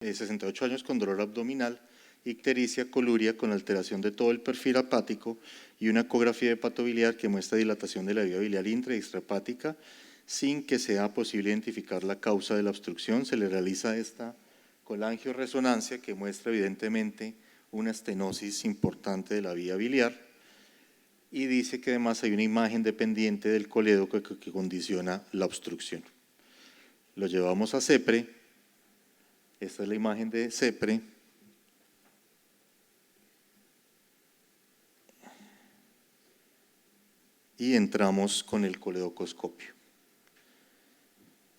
68 años con dolor abdominal, ictericia, coluria con alteración de todo el perfil hepático y una ecografía hepatobiliar que muestra dilatación de la vía biliar intra y extrahepática sin que sea posible identificar la causa de la obstrucción. Se le realiza esta colangioresonancia que muestra evidentemente una estenosis importante de la vía biliar y dice que además hay una imagen dependiente del colédoco que condiciona la obstrucción. Lo llevamos a CEPRE. Esta es la imagen de CEPRE. Y entramos con el coledocoscopio.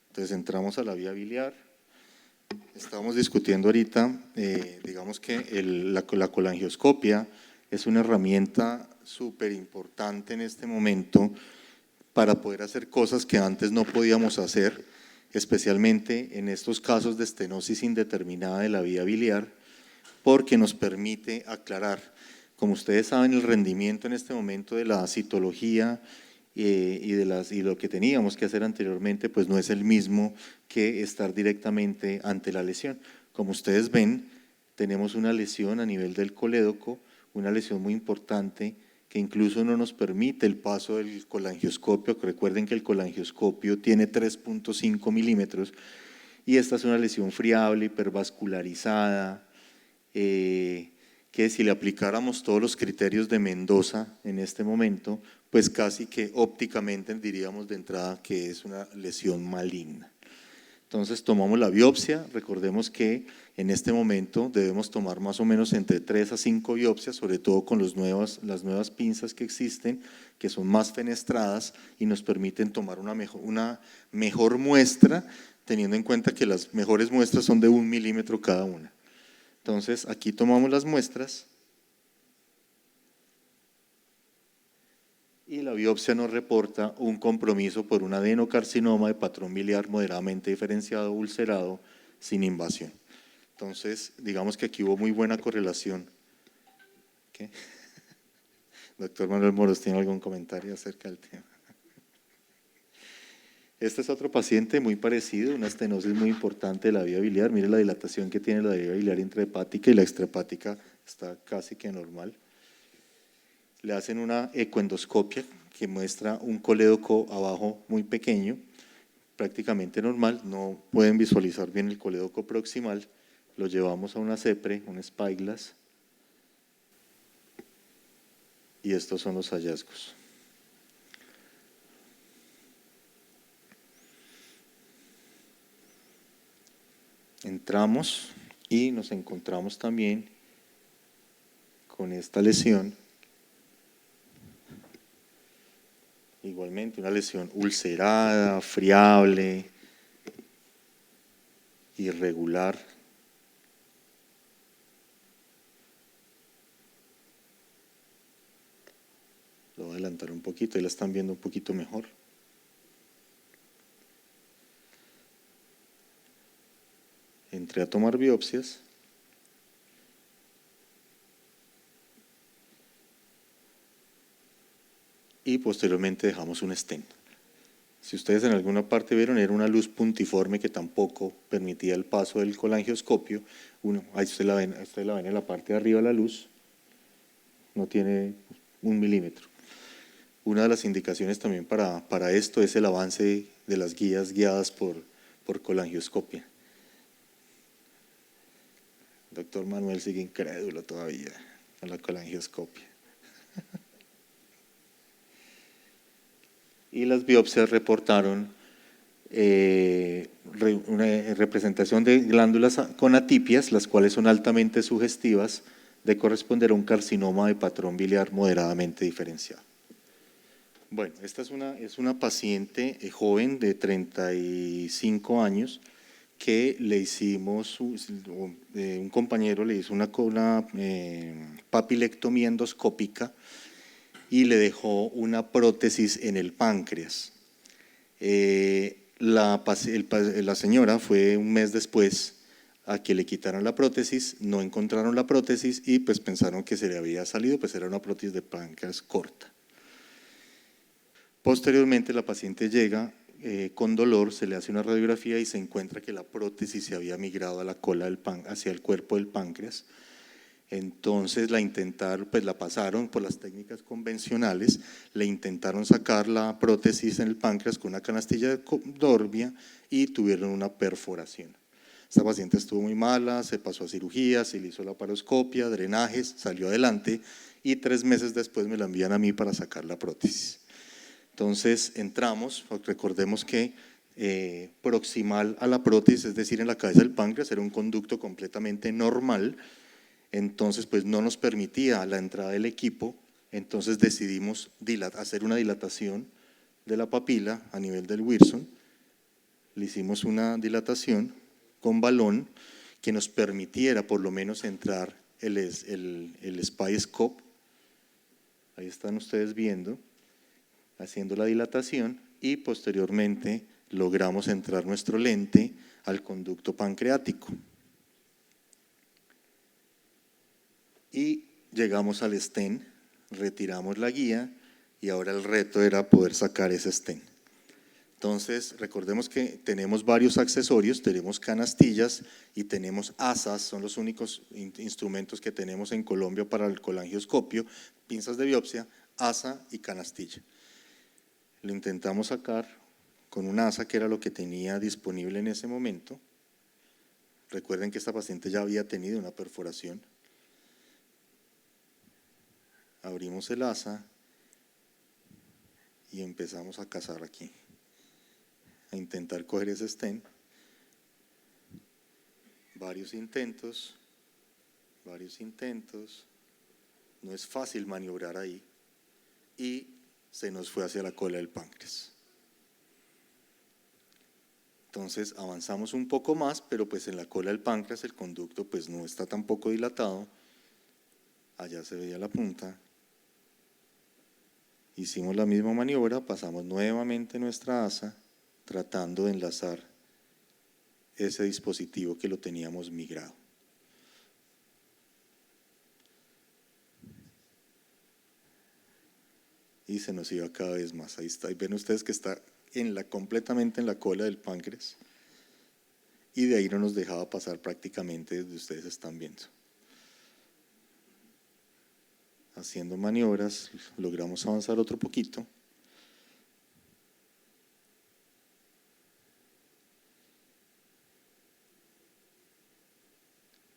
Entonces entramos a la vía biliar. Estamos discutiendo ahorita, digamos que la colangioscopia es una herramienta súper importante en este momento para poder hacer cosas que antes no podíamos hacer, especialmente en estos casos de estenosis indeterminada de la vía biliar, porque nos permite aclarar. Como ustedes saben, el rendimiento en este momento de la citología y lo que teníamos que hacer anteriormente, pues no es el mismo que estar directamente ante la lesión. Como ustedes ven, tenemos una lesión a nivel del colédoco, una lesión muy importante que incluso no nos permite el paso del colangioscopio. Recuerden que el colangioscopio tiene 3.5 milímetros y esta es una lesión friable, hipervascularizada, que si le aplicáramos todos los criterios de Mendoza en este momento, pues casi que ópticamente diríamos de entrada que es una lesión maligna. Entonces tomamos la biopsia. Recordemos que en este momento debemos tomar más o menos entre 3 a 5 biopsias, sobre todo con las nuevas pinzas que existen, que son más fenestradas y nos permiten tomar una mejor muestra, teniendo en cuenta que las mejores muestras son de 1 milímetro cada una. Entonces aquí tomamos las muestras y la biopsia nos reporta un compromiso por un adenocarcinoma de patrón biliar moderadamente diferenciado, ulcerado, sin invasión. Entonces, digamos que aquí hubo muy buena correlación. ¿Qué? Doctor Manuel Moros, ¿tiene algún comentario acerca del tema? Este es otro paciente muy parecido, una estenosis muy importante de la vía biliar. Mire la dilatación que tiene la vía biliar intrahepática y la extrahepática está casi que normal. Le hacen una ecoendoscopia que muestra un colédoco abajo muy pequeño, prácticamente normal. No pueden visualizar bien el colédoco proximal. Lo llevamos a una CEPRE, un Spyglass, y estos son los hallazgos. Entramos y nos encontramos también con esta lesión. Igualmente una lesión ulcerada, friable, irregular. Lo voy a adelantar un poquito, ahí la están viendo un poquito mejor. Entré a tomar biopsias. Y posteriormente dejamos un stent. Si ustedes en alguna parte vieron, era una luz puntiforme que tampoco permitía el paso del colangioscopio. Ahí ustedes la ven en la parte de arriba la luz, no tiene 1 milímetro. Una de las indicaciones también para esto es el avance de las guías guiadas por colangioscopia. El doctor Manuel sigue incrédulo todavía con la colangioscopia. Y las biopsias reportaron una representación de glándulas con atipias, las cuales son altamente sugestivas de corresponder a un carcinoma de patrón biliar moderadamente diferenciado. Bueno, esta es una paciente joven de 35 años que le hicimos, un compañero le hizo una papilectomía endoscópica y le dejó una prótesis en el páncreas. La señora fue un mes después a que le quitaron la prótesis, no encontraron la prótesis y pues pensaron que se le había salido, pues era una prótesis de páncreas corta. Posteriormente la paciente llega con dolor, se le hace una radiografía y se encuentra que la prótesis se había migrado a la cola del hacia el cuerpo del páncreas. Entonces pues la pasaron por las técnicas convencionales, le intentaron sacar la prótesis en el páncreas con una canastilla de Dormia y tuvieron una perforación. Esta paciente estuvo muy mala, se pasó a cirugía, se le hizo la laparoscopia, drenajes, salió adelante y 3 meses después me la envían a mí para sacar la prótesis. Entonces entramos, recordemos que proximal a la prótesis, es decir, en la cabeza del páncreas, era un conducto completamente normal. Entonces pues no nos permitía la entrada del equipo, entonces decidimos hacer una dilatación de la papila a nivel del Wilson. Le hicimos una dilatación con balón que nos permitiera por lo menos entrar el Spy Scope. Ahí están ustedes viendo, haciendo la dilatación y posteriormente logramos entrar nuestro lente al conducto pancreático. Y llegamos al stent, retiramos la guía y ahora el reto era poder sacar ese stent. Entonces, recordemos que tenemos varios accesorios, tenemos canastillas y tenemos asas, son los únicos instrumentos que tenemos en Colombia para el colangioscopio, pinzas de biopsia, asa y canastilla. Lo intentamos sacar con un asa, que era lo que tenía disponible en ese momento. Recuerden que esta paciente ya había tenido una perforación. Abrimos el asa y empezamos a cazar aquí, a intentar coger ese stent. Varios intentos, no es fácil maniobrar ahí y se nos fue hacia la cola del páncreas. Entonces avanzamos un poco más, pero pues en la cola del páncreas el conducto pues no está tampoco dilatado. Allá se veía la punta. Hicimos la misma maniobra, pasamos nuevamente nuestra asa, tratando de enlazar ese dispositivo que lo teníamos migrado. Y se nos iba cada vez más. Ahí está, y ven ustedes que está completamente en la cola del páncreas. Y de ahí no nos dejaba pasar prácticamente desde ustedes están viendo. Haciendo maniobras, logramos avanzar otro poquito.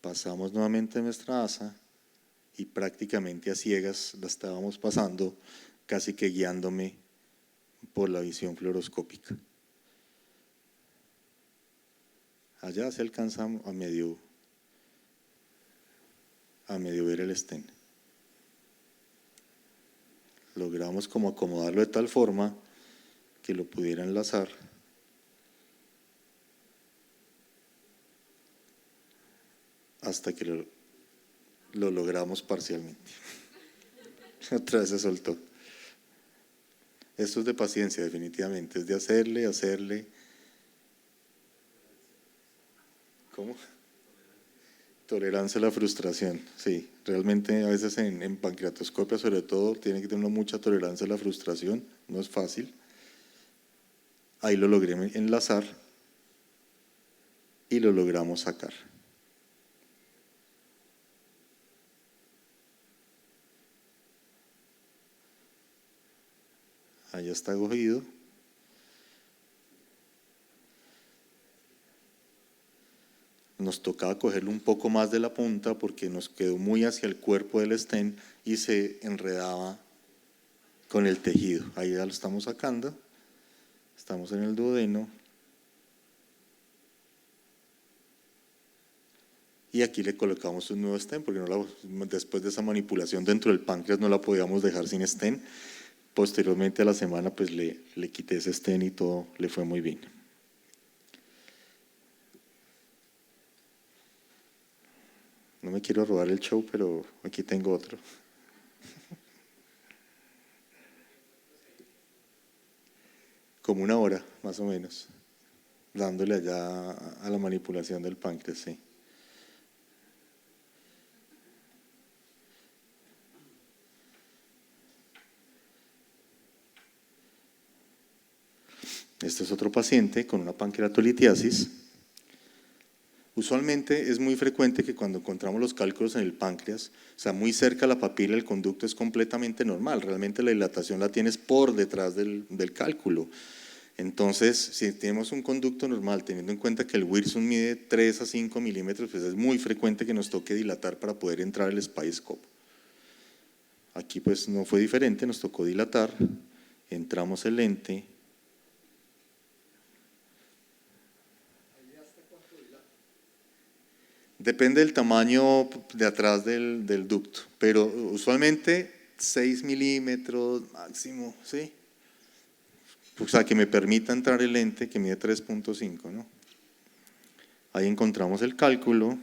Pasamos nuevamente nuestra asa y prácticamente a ciegas la estábamos pasando, casi que guiándome por la visión fluoroscópica. Allá se alcanza a medio ver el stent. Logramos como acomodarlo de tal forma que lo pudiera enlazar. Hasta que lo logramos parcialmente. Otra vez se soltó. Esto es de paciencia, definitivamente, es de hacerle. ¿Cómo? Tolerancia a la frustración, sí. Realmente a veces en pancreatoscopia sobre todo tiene que tener mucha tolerancia a la frustración, no es fácil. Ahí lo logré enlazar y lo logramos sacar. Ahí está cogido. Nos tocaba cogerlo un poco más de la punta porque nos quedó muy hacia el cuerpo del stent y se enredaba con el tejido. Ahí ya lo estamos sacando. Estamos en el duodeno. Y aquí le colocamos un nuevo stent porque después de esa manipulación dentro del páncreas no la podíamos dejar sin stent. Posteriormente a la semana pues le quité ese stent y todo le fue muy bien. No me quiero robar el show, pero aquí tengo otro. Como 1 hora, más o menos, dándole allá a la manipulación del páncreas, sí. Este es otro paciente con una pancreatolitiasis. Usualmente es muy frecuente que cuando encontramos los cálculos en el páncreas, o sea, muy cerca a la papila, el conducto es completamente normal. Realmente la dilatación la tienes por detrás del cálculo. Entonces, si tenemos un conducto normal, teniendo en cuenta que el Wilson mide 3 a 5 milímetros, pues es muy frecuente que nos toque dilatar para poder entrar el SPY-Scope. Aquí pues no fue diferente, nos tocó dilatar, entramos el lente. Depende del tamaño de atrás del ducto, pero usualmente 6 milímetros máximo, ¿sí? O sea, que me permita entrar el lente que mide 3.5, ¿no? Ahí encontramos el cálculo.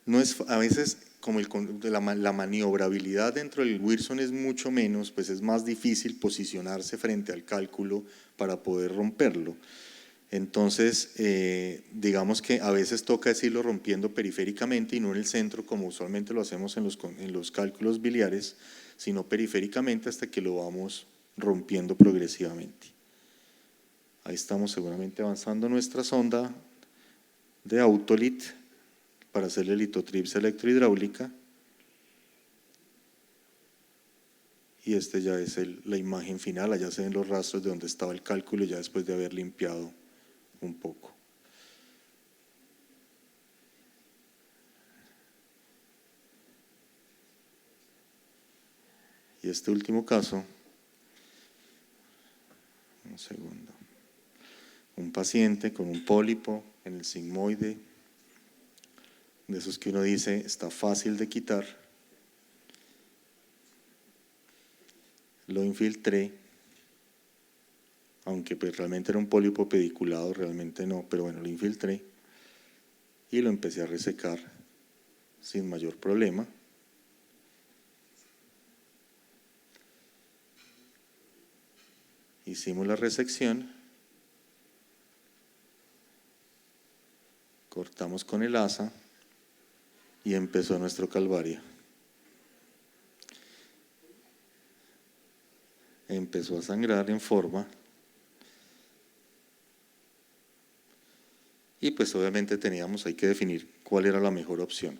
No es, a veces, como la maniobrabilidad dentro del Wilson es mucho menos, pues es más difícil posicionarse frente al cálculo para poder romperlo. Entonces, digamos que a veces toca irlo rompiendo periféricamente y no en el centro, como usualmente lo hacemos en los cálculos biliares, sino periféricamente hasta que lo vamos rompiendo progresivamente. Ahí estamos seguramente avanzando nuestra sonda de Autolit para hacerle litotripsia electrohidráulica. Y este ya es la imagen final, allá se ven los rastros de donde estaba el cálculo ya después de haber limpiado un poco. Y este último caso, un segundo, un paciente con un pólipo en el sigmoide, de esos que uno dice está fácil de quitar. Lo infiltré, aunque pues realmente era un pólipo pediculado, realmente no, pero bueno, lo infiltré y lo empecé a resecar sin mayor problema. Hicimos la resección, cortamos con el asa y empezó nuestro calvario. Empezó a sangrar en forma y pues obviamente hay que definir cuál era la mejor opción.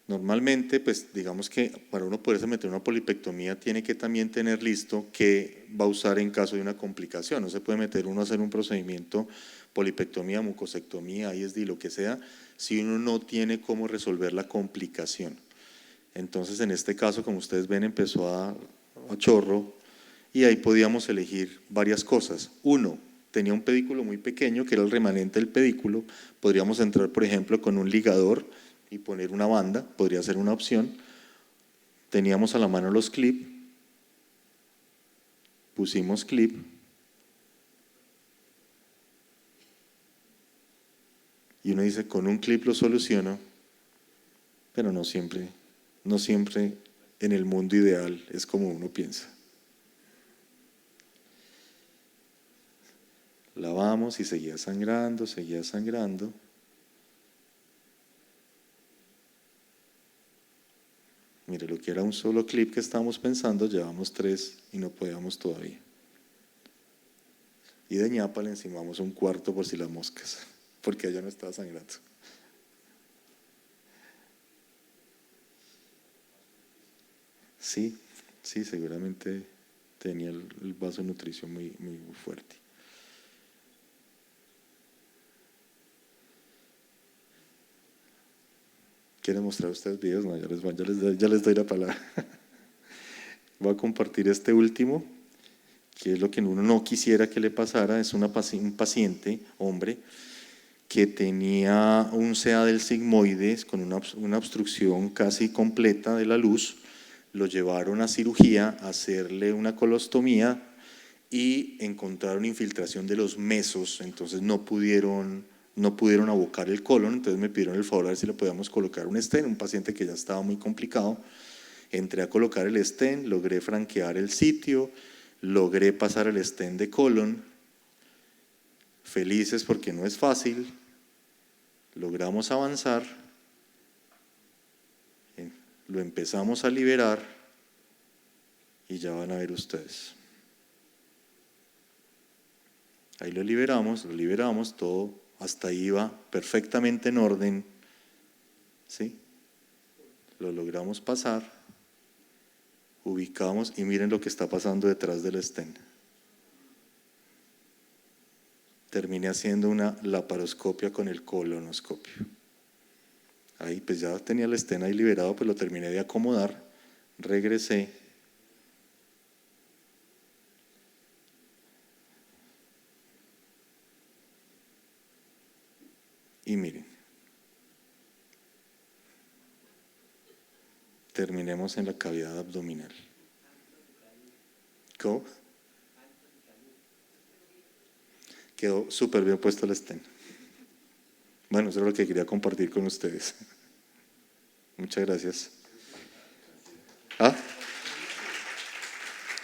Normalmente, pues digamos que para uno poderse meter una polipectomía tiene que también tener listo qué va a usar en caso de una complicación. No se puede meter uno a hacer un procedimiento, polipectomía, mucosectomía, ISD, lo que sea, si uno no tiene cómo resolver la complicación. Entonces, en este caso, como ustedes ven, empezó a chorro y ahí podíamos elegir varias cosas. Uno, tenía un pedículo muy pequeño, que era el remanente del pedículo. Podríamos entrar, por ejemplo, con un ligador y poner una banda, podría ser una opción. Teníamos a la mano los clips, pusimos clip, y uno dice, con un clip lo soluciono, pero no siempre en el mundo ideal es como uno piensa. Lavamos y seguía sangrando, seguía sangrando. Mire, lo que era un solo clip que estábamos pensando, llevamos 3 y no podíamos todavía. Y de ñapa le encimamos un cuarto por si las moscas, porque allá no estaba sangrando. Sí, seguramente tenía el vaso de nutrición muy fuerte. ¿Quieren mostrar ustedes videos? No, ya les doy la palabra. Voy a compartir este último, que es lo que uno no quisiera que le pasara. Es un paciente, hombre, que tenía un CA del sigmoide con una obstrucción casi completa de la luz. Lo llevaron a cirugía, a hacerle una colostomía y encontraron infiltración de los mesos, entonces no pudieron abocar el colon, entonces me pidieron el favor a ver si le podíamos colocar un stent, un paciente que ya estaba muy complicado. Entré a colocar el stent, logré franquear el sitio, logré pasar el stent de colon, felices porque no es fácil, logramos avanzar, lo empezamos a liberar y ya van a ver ustedes. Ahí lo liberamos, todo hasta ahí iba perfectamente en orden, ¿sí? Lo logramos pasar, ubicamos y miren lo que está pasando detrás del stent. Terminé haciendo una laparoscopia con el colonoscopio. Ahí pues ya tenía el stent ahí liberado, pues lo terminé de acomodar, regresé. Y miren, terminemos en la cavidad abdominal. ¿Cómo? Quedó súper bien puesto el stent. Bueno, eso es lo que quería compartir con ustedes. Muchas gracias. ¿Ah?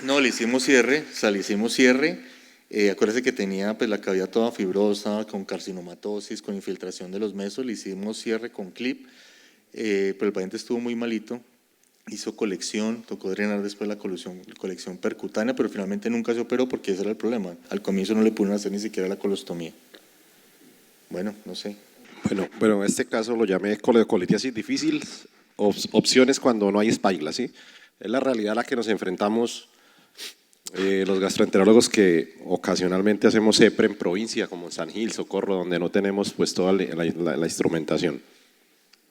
No, le hicimos cierre, acuérdense que tenía pues, la cavidad toda fibrosa, con carcinomatosis, con infiltración de los mesos, le hicimos cierre con clip, pero el paciente estuvo muy malito, hizo colección, tocó drenar después la colección percutánea, pero finalmente nunca se operó porque ese era el problema. Al comienzo no le pudieron hacer ni siquiera la colostomía. Bueno, no sé. Bueno, en este caso lo llamé coledocolitiasis difícil, opciones cuando no hay espigla, ¿sí? Es la realidad a la que nos enfrentamos los gastroenterólogos que ocasionalmente hacemos EPRE en provincia, como en San Gil, Socorro, donde no tenemos pues toda la instrumentación.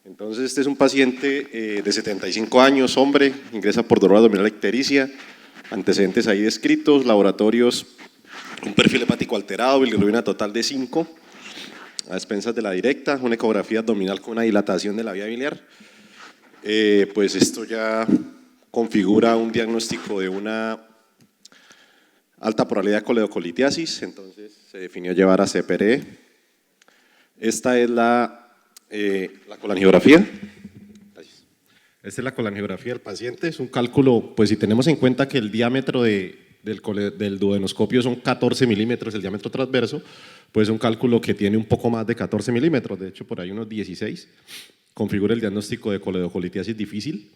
Entonces este es un paciente de 75 años, hombre, ingresa por dolor abdominal ictericia, antecedentes ahí descritos, laboratorios, un perfil hepático alterado, bilirrubina total de 5, a expensas de la directa, una ecografía abdominal con una dilatación de la vía biliar. Pues esto ya configura un diagnóstico de una alta probabilidad de coledocolitiasis, entonces se definió llevar a CPRE. Esta es la colangiografía. Esta es la colangiografía del paciente, es un cálculo, pues si tenemos en cuenta que el diámetro del duodenoscopio son 14 milímetros, el diámetro transverso, pues es un cálculo que tiene un poco más de 14 milímetros, de hecho por ahí unos 16, configura el diagnóstico de coledocolitiasis difícil.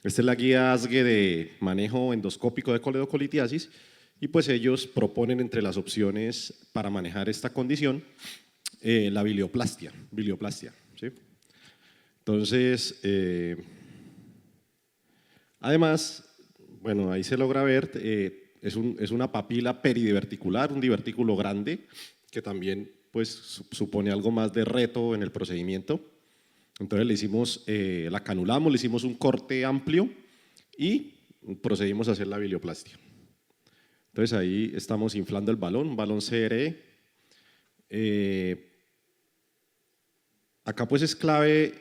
Esta es la guía ASGE de manejo endoscópico de coledocolitiasis y pues ellos proponen entre las opciones para manejar esta condición la bilioplastia, ¿sí? Entonces, además, bueno, ahí se logra ver, es una papila peridiverticular, un divertículo grande, que también pues, supone algo más de reto en el procedimiento. Entonces la canulamos, le hicimos un corte amplio y procedimos a hacer la bilioplastia. Entonces ahí estamos inflando el balón, un balón CRE. Acá pues es clave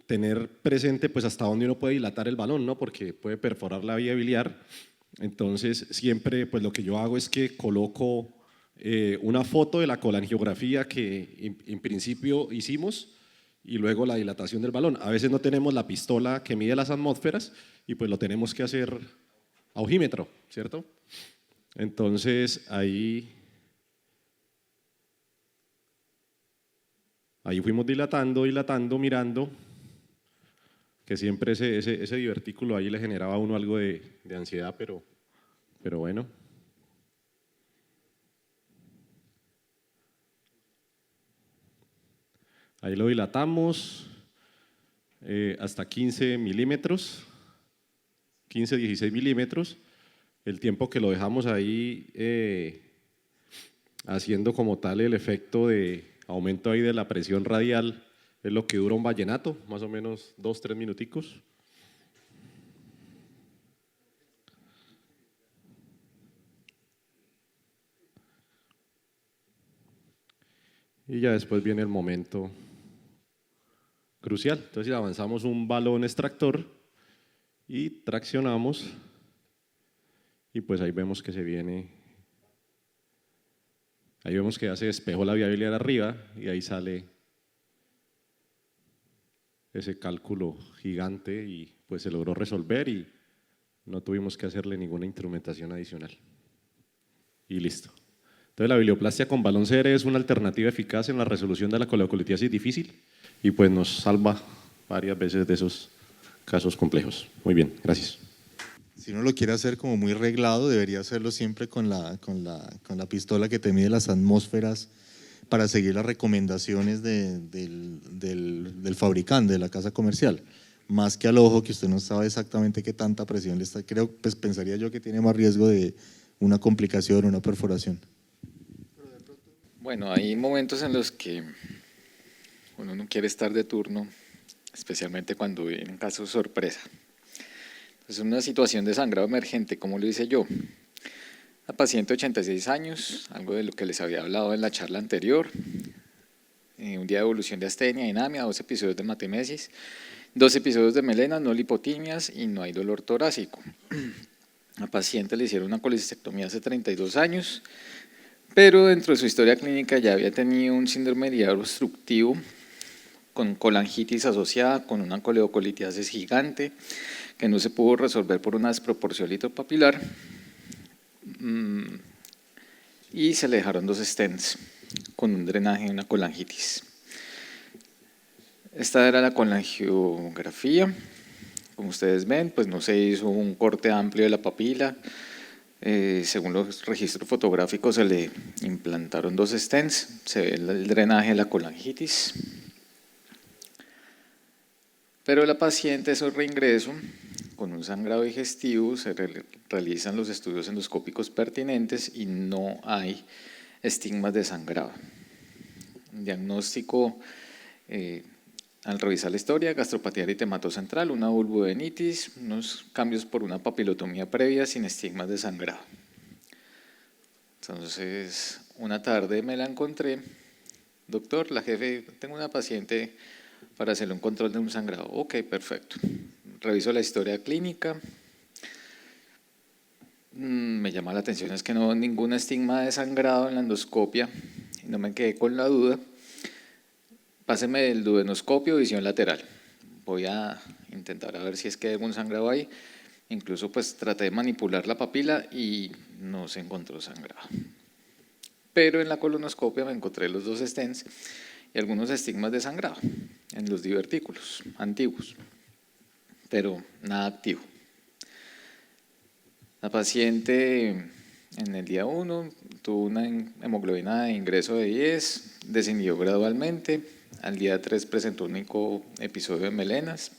tener presente pues hasta dónde uno puede dilatar el balón, ¿no? Porque puede perforar la vía biliar. Entonces siempre pues lo que yo hago es que coloco una foto de la colangiografía que en principio hicimos y luego la dilatación del balón. A veces no tenemos la pistola que mide las atmósferas y pues lo tenemos que hacer a ojímetro, ¿cierto? Entonces ahí fuimos dilatando, mirando, que siempre ese divertículo ahí le generaba a uno algo de ansiedad, pero bueno. Ahí lo dilatamos hasta 15 milímetros, 15, 16 milímetros. El tiempo que lo dejamos ahí haciendo como tal el efecto de aumento ahí de la presión radial es lo que dura un vallenato, más o menos 2-3 minuticos. Y ya después viene el momento crucial. Entonces avanzamos un balón extractor y traccionamos y pues ahí vemos que se viene, ahí vemos que ya se despejó la vía biliar arriba y ahí sale ese cálculo gigante y pues se logró resolver y no tuvimos que hacerle ninguna instrumentación adicional. Y listo. Entonces la bilioplastia con balón CR es una alternativa eficaz en la resolución de la coledocolitiasis difícil y pues nos salva varias veces de esos casos complejos. Muy bien, gracias. Si uno lo quiere hacer como muy reglado, debería hacerlo siempre con la pistola que te mide las atmósferas para seguir las recomendaciones del fabricante, de la casa comercial, más que al ojo, que usted no sabe exactamente qué tanta presión le está. Creo, pues pensaría yo que tiene más riesgo de una complicación, una perforación. Bueno, hay momentos en los que uno no quiere estar de turno, especialmente cuando vienen casos sorpresa. Es una situación de sangrado emergente, como lo hice yo. La paciente 86 años, algo de lo que les había hablado en la charla anterior, un día de evolución de astenia y anemia, 2 episodios de matemesis, 2 episodios de melena, no lipotimias y no hay dolor torácico. A la paciente le hicieron una colecistectomía hace 32 años, pero dentro de su historia clínica ya había tenido un síndrome biliar obstructivo con colangitis asociada con una coleocolitiasis gigante que no se pudo resolver por una desproporción litopapilar y se le dejaron 2 stents con un drenaje y una colangitis. Esta era la colangiografía. Como ustedes ven, pues no se hizo un corte amplio de la papila. Según los registros fotográficos se le implantaron 2 stents, se ve el drenaje de la colangitis. Pero la paciente, su reingreso, con un sangrado digestivo, se realizan los estudios endoscópicos pertinentes y no hay estigmas de sangrado. Diagnóstico, al revisar la historia, gastropatía eritematosa-central, una vulvoadenitis, unos cambios por una papilotomía previa sin estigmas de sangrado. Entonces, una tarde me la encontré, doctor, la jefe, tengo una paciente para hacerle un control de un sangrado. Ok, perfecto. Reviso la historia clínica. Me llama la atención es que no hay ningún estigma de sangrado en la endoscopia. Y no me quedé con la duda. Páseme el duodenoscopio, visión lateral. Voy a intentar a ver si es que hay algún sangrado ahí. Incluso pues traté de manipular la papila y no se encontró sangrado. Pero en la colonoscopia me encontré los 2 stents y algunos estigmas de sangrado en los divertículos antiguos, pero nada activo. La paciente en el día 1 tuvo una hemoglobina de ingreso de 10, descendió gradualmente, al día 3 presentó un único episodio de melenas.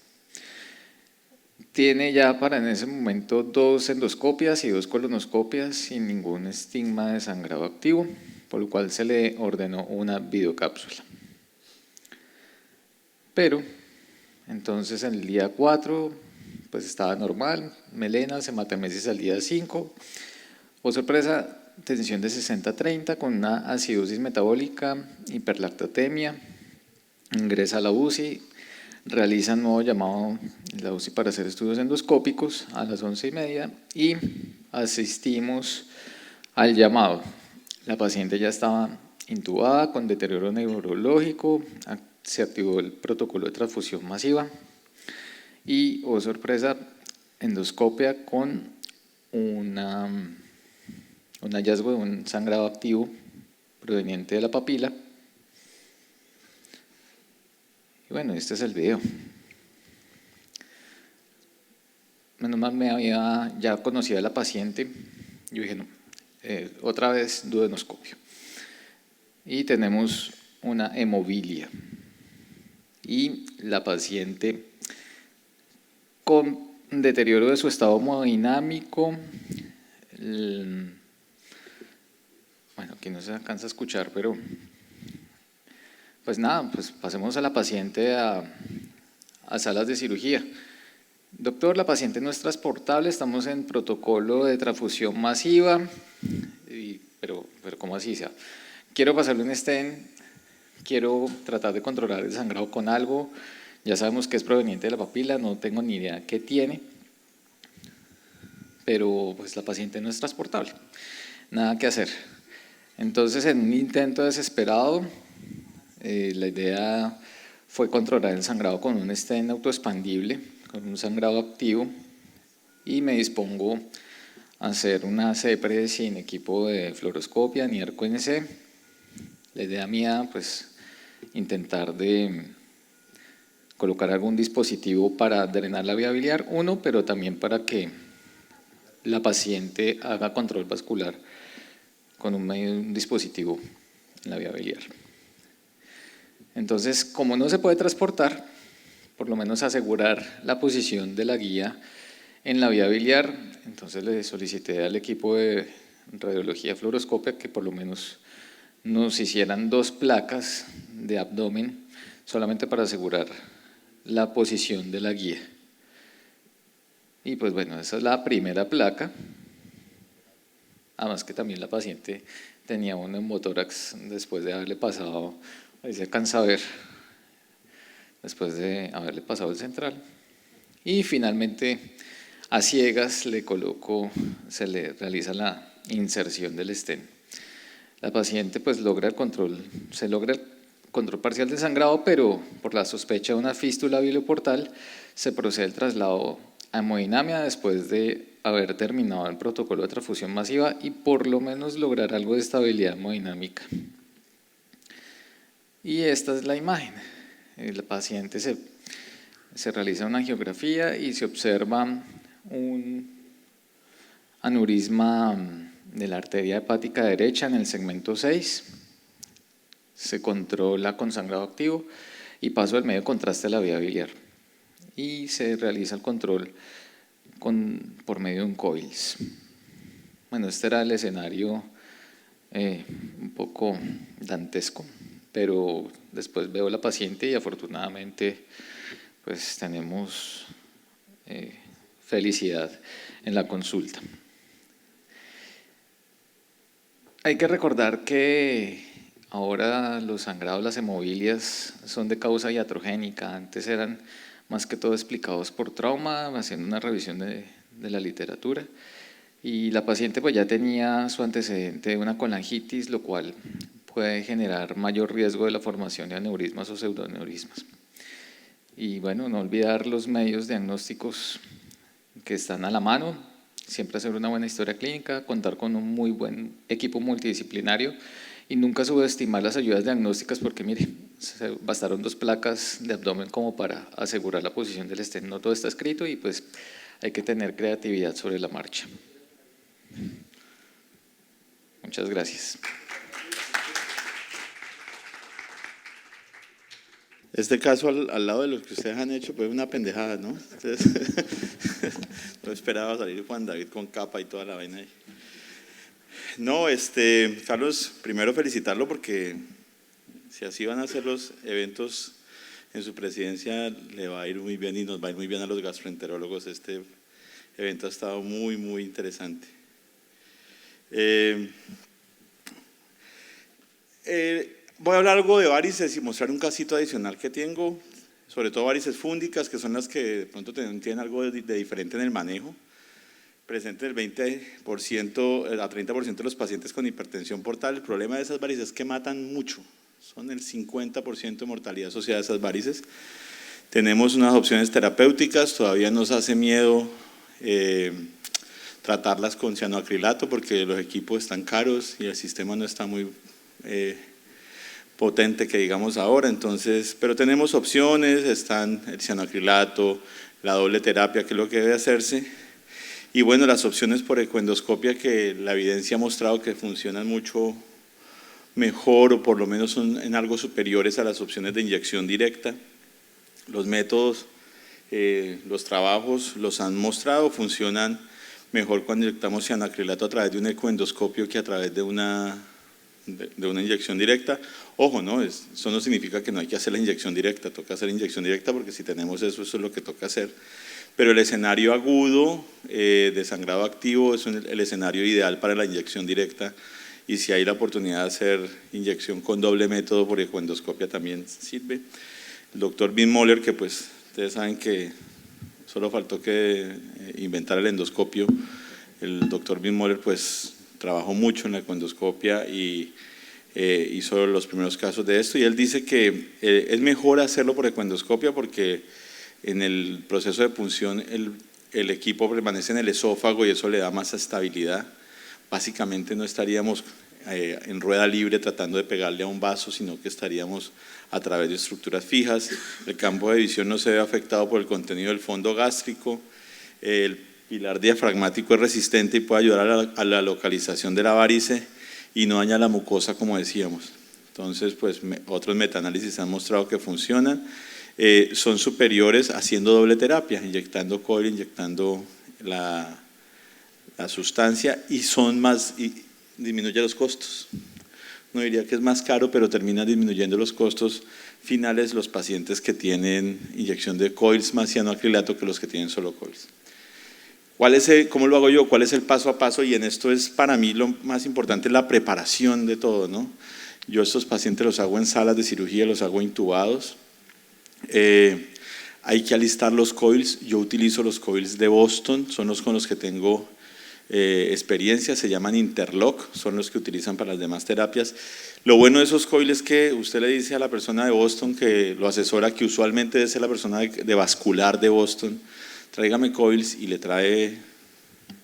Tiene ya para en ese momento 2 endoscopias y 2 colonoscopias sin ningún estigma de sangrado activo, por lo cual se le ordenó una videocápsula. Pero, entonces en el día 4, pues estaba normal, melenas, hematemesis al día 5, o sorpresa, tensión de 60-30 con una acidosis metabólica, hiperlactatemia, ingresa a la UCI, realiza un nuevo llamado en la UCI para hacer estudios endoscópicos a las 11:30 y asistimos al llamado. La paciente ya estaba intubada con deterioro neurológico, se activó el protocolo de transfusión masiva y, oh sorpresa, endoscopia con un hallazgo de un sangrado activo proveniente de la papila. Y bueno, este es el video. Menos mal me había ya conocido a la paciente. Yo dije, no, otra vez duodenoscopio. Y tenemos una hemobilia. Y la paciente con deterioro de su estado hemodinámico. Bueno, aquí no se alcanza a escuchar, pero pues nada, pues pasemos a la paciente a salas de cirugía. Doctor, la paciente no es transportable, estamos en protocolo de transfusión masiva, pero ¿cómo así? O sea, quiero pasarle un stent, quiero tratar de controlar el sangrado con algo, ya sabemos que es proveniente de la papila, no tengo ni idea qué tiene, pero pues la paciente no es transportable, nada que hacer. Entonces, en un intento desesperado, la idea fue controlar el sangrado con un stent autoexpandible, con un sangrado activo, y me dispongo a hacer una CEPRE sin equipo de fluoroscopia ni arco-NC. La idea mía, pues, intentar de colocar algún dispositivo para drenar la vía biliar, pero también para que la paciente haga control vascular con un dispositivo en la vía biliar. Entonces, como no se puede transportar, por lo menos asegurar la posición de la guía en la vía biliar, entonces le solicité al equipo de radiología fluoroscopia que por lo menos nos hicieran 2 placas de abdomen solamente para asegurar la posición de la guía. Y pues bueno, esa es la primera placa. Además que también la paciente tenía un neumotórax después de haberle pasado, ahí se alcanza a ver, después de haberle pasado el central. Y finalmente, a ciegas se le realiza la inserción del stent. La paciente pues se logra el control parcial de sangrado, pero por la sospecha de una fístula bilioportal se procede al traslado a hemodinamia después de haber terminado el protocolo de transfusión masiva y por lo menos lograr algo de estabilidad hemodinámica. Y esta es la imagen. El paciente se realiza una angiografía y se observa un aneurisma de la arteria hepática derecha en el segmento 6. Se controla con sangrado activo y paso del medio contraste a la vía biliar. Y se realiza el control por medio de un coils. Bueno, este era el escenario un poco dantesco, pero después veo la paciente y afortunadamente pues tenemos felicidad en la consulta. Hay que recordar que ahora los sangrados, las hemovilias son de causa iatrogénica, antes eran más que todo explicados por trauma, haciendo una revisión de la literatura. Y la paciente pues ya tenía su antecedente de una colangitis, lo cual puede generar mayor riesgo de la formación de aneurismas o pseudoaneurismas. Y bueno, no olvidar los medios diagnósticos que están a la mano, siempre hacer una buena historia clínica, contar con un muy buen equipo multidisciplinario y nunca subestimar las ayudas diagnósticas porque mire, bastaron 2 placas de abdomen como para asegurar la posición del stent. No todo está escrito y pues hay que tener creatividad sobre la marcha. Muchas gracias. Este caso al lado de los que ustedes han hecho pues una pendejada, ¿no? Entonces, no esperaba salir Juan David con capa y toda la vaina ahí. No, Carlos, primero felicitarlo porque si así van a ser los eventos en su presidencia, le va a ir muy bien y nos va a ir muy bien a los gastroenterólogos. Este evento ha estado muy, muy interesante. Voy a hablar algo de varices y mostrar un casito adicional que tengo, sobre todo varices fúngicas, que son las que de pronto tienen algo de diferente en el manejo. Presente el 20% a 30% de los pacientes con hipertensión portal. El problema de esas varices es que matan mucho, son el 50% de mortalidad asociada a esas varices. Tenemos unas opciones terapéuticas, todavía nos hace miedo tratarlas con cianoacrilato porque los equipos están caros y el sistema no está muy potente que digamos ahora, entonces, pero tenemos opciones, están el cianoacrilato, la doble terapia, que es lo que debe hacerse, y bueno, las opciones por ecoendoscopia que la evidencia ha mostrado que funcionan mucho mejor o por lo menos son en algo superiores a las opciones de inyección directa. Los métodos, los trabajos los han mostrado, funcionan mejor cuando inyectamos cianoacrilato a través de un ecoendoscopio que a través de una inyección directa. Ojo, ¿no? Eso no significa que no hay que hacer la inyección directa, toca hacer la inyección directa porque si tenemos eso es lo que toca hacer. Pero el escenario agudo de sangrado activo es el escenario ideal para la inyección directa y si hay la oportunidad de hacer inyección con doble método por ecoendoscopia también sirve. El doctor Bill Moller, que pues ustedes saben que solo faltó que inventara el endoscopio, el doctor Bill Moller pues trabajó mucho en la ecoendoscopia y hizo los primeros casos de esto y él dice que es mejor hacerlo por ecoendoscopia porque en el proceso de punción el equipo permanece en el esófago y eso le da más estabilidad. Básicamente no estaríamos en rueda libre tratando de pegarle a un vaso, sino que estaríamos a través de estructuras fijas. El campo de visión no se ve afectado por el contenido del fondo gástrico. El pilar diafragmático es resistente y puede ayudar a la localización de la varice y no daña la mucosa, como decíamos. Entonces, pues otros metaanálisis han mostrado que funcionan. Son superiores haciendo doble terapia, inyectando coil, inyectando la sustancia, y disminuye los costos. No diría que es más caro, pero termina disminuyendo los costos finales los pacientes que tienen inyección de coils más cianoacrilato que los que tienen solo coils. ¿Cómo lo hago yo? ¿Cuál es el paso a paso? Y en esto es para mí lo más importante, la preparación de todo, ¿no? Yo estos pacientes los hago en salas de cirugía, los hago intubados. Hay que alistar los coils. Yo utilizo los coils de Boston, son los con los que tengo experiencia, se llaman Interlock, son los que utilizan para las demás terapias. Lo bueno de esos coils es que usted le dice a la persona de Boston que lo asesora, que usualmente debe ser la persona de vascular de Boston, tráigame coils, y le trae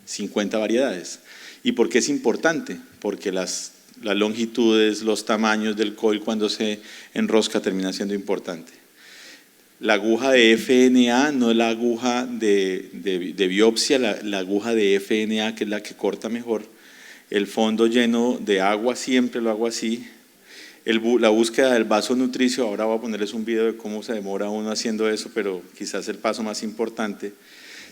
50 variedades. ¿Y por qué es importante? Porque las longitudes, los tamaños del coil cuando se enrosca termina siendo importante. La aguja de FNA no es la aguja de biopsia, la aguja de FNA, que es la que corta mejor. El fondo lleno de agua, siempre lo hago así. La búsqueda del vaso nutricio, ahora voy a ponerles un video de cómo se demora uno haciendo eso, pero quizás el paso más importante.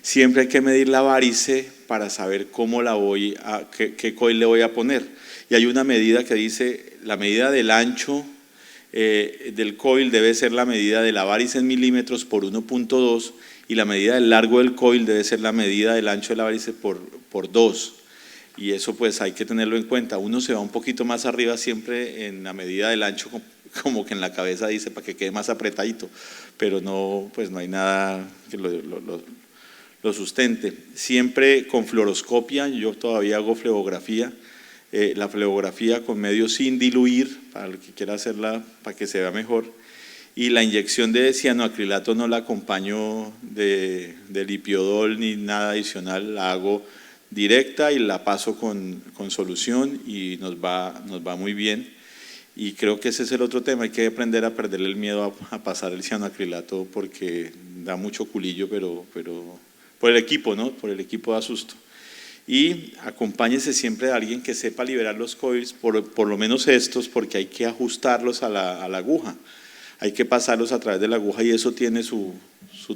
Siempre hay que medir la varice para saber qué coil le voy a poner. Y hay una medida que dice, la medida del ancho del coil debe ser la medida de la varice en milímetros por 1.2, y la medida del largo del coil debe ser la medida del ancho de la varice por 2. Y eso pues hay que tenerlo en cuenta. Uno se va un poquito más arriba siempre en la medida del ancho, como que en la cabeza dice, para que quede más apretadito, pero no, pues no hay nada que lo sustente. Siempre con fluoroscopia, yo todavía hago flebografía. La flebografía con medio sin diluir, para el que quiera hacerla para que se vea mejor, y la inyección de cianoacrilato no la acompaño de lipiodol ni nada adicional, la hago directa y la paso con solución, y nos va muy bien. Y creo que ese es el otro tema, hay que aprender a perderle el miedo a pasar el cianoacrilato, porque da mucho culillo, pero por el equipo, ¿no? Por el equipo da susto. Y acompáñese siempre de alguien que sepa liberar los coils, por lo menos estos, porque hay que ajustarlos a la aguja, hay que pasarlos a través de la aguja, y eso tiene su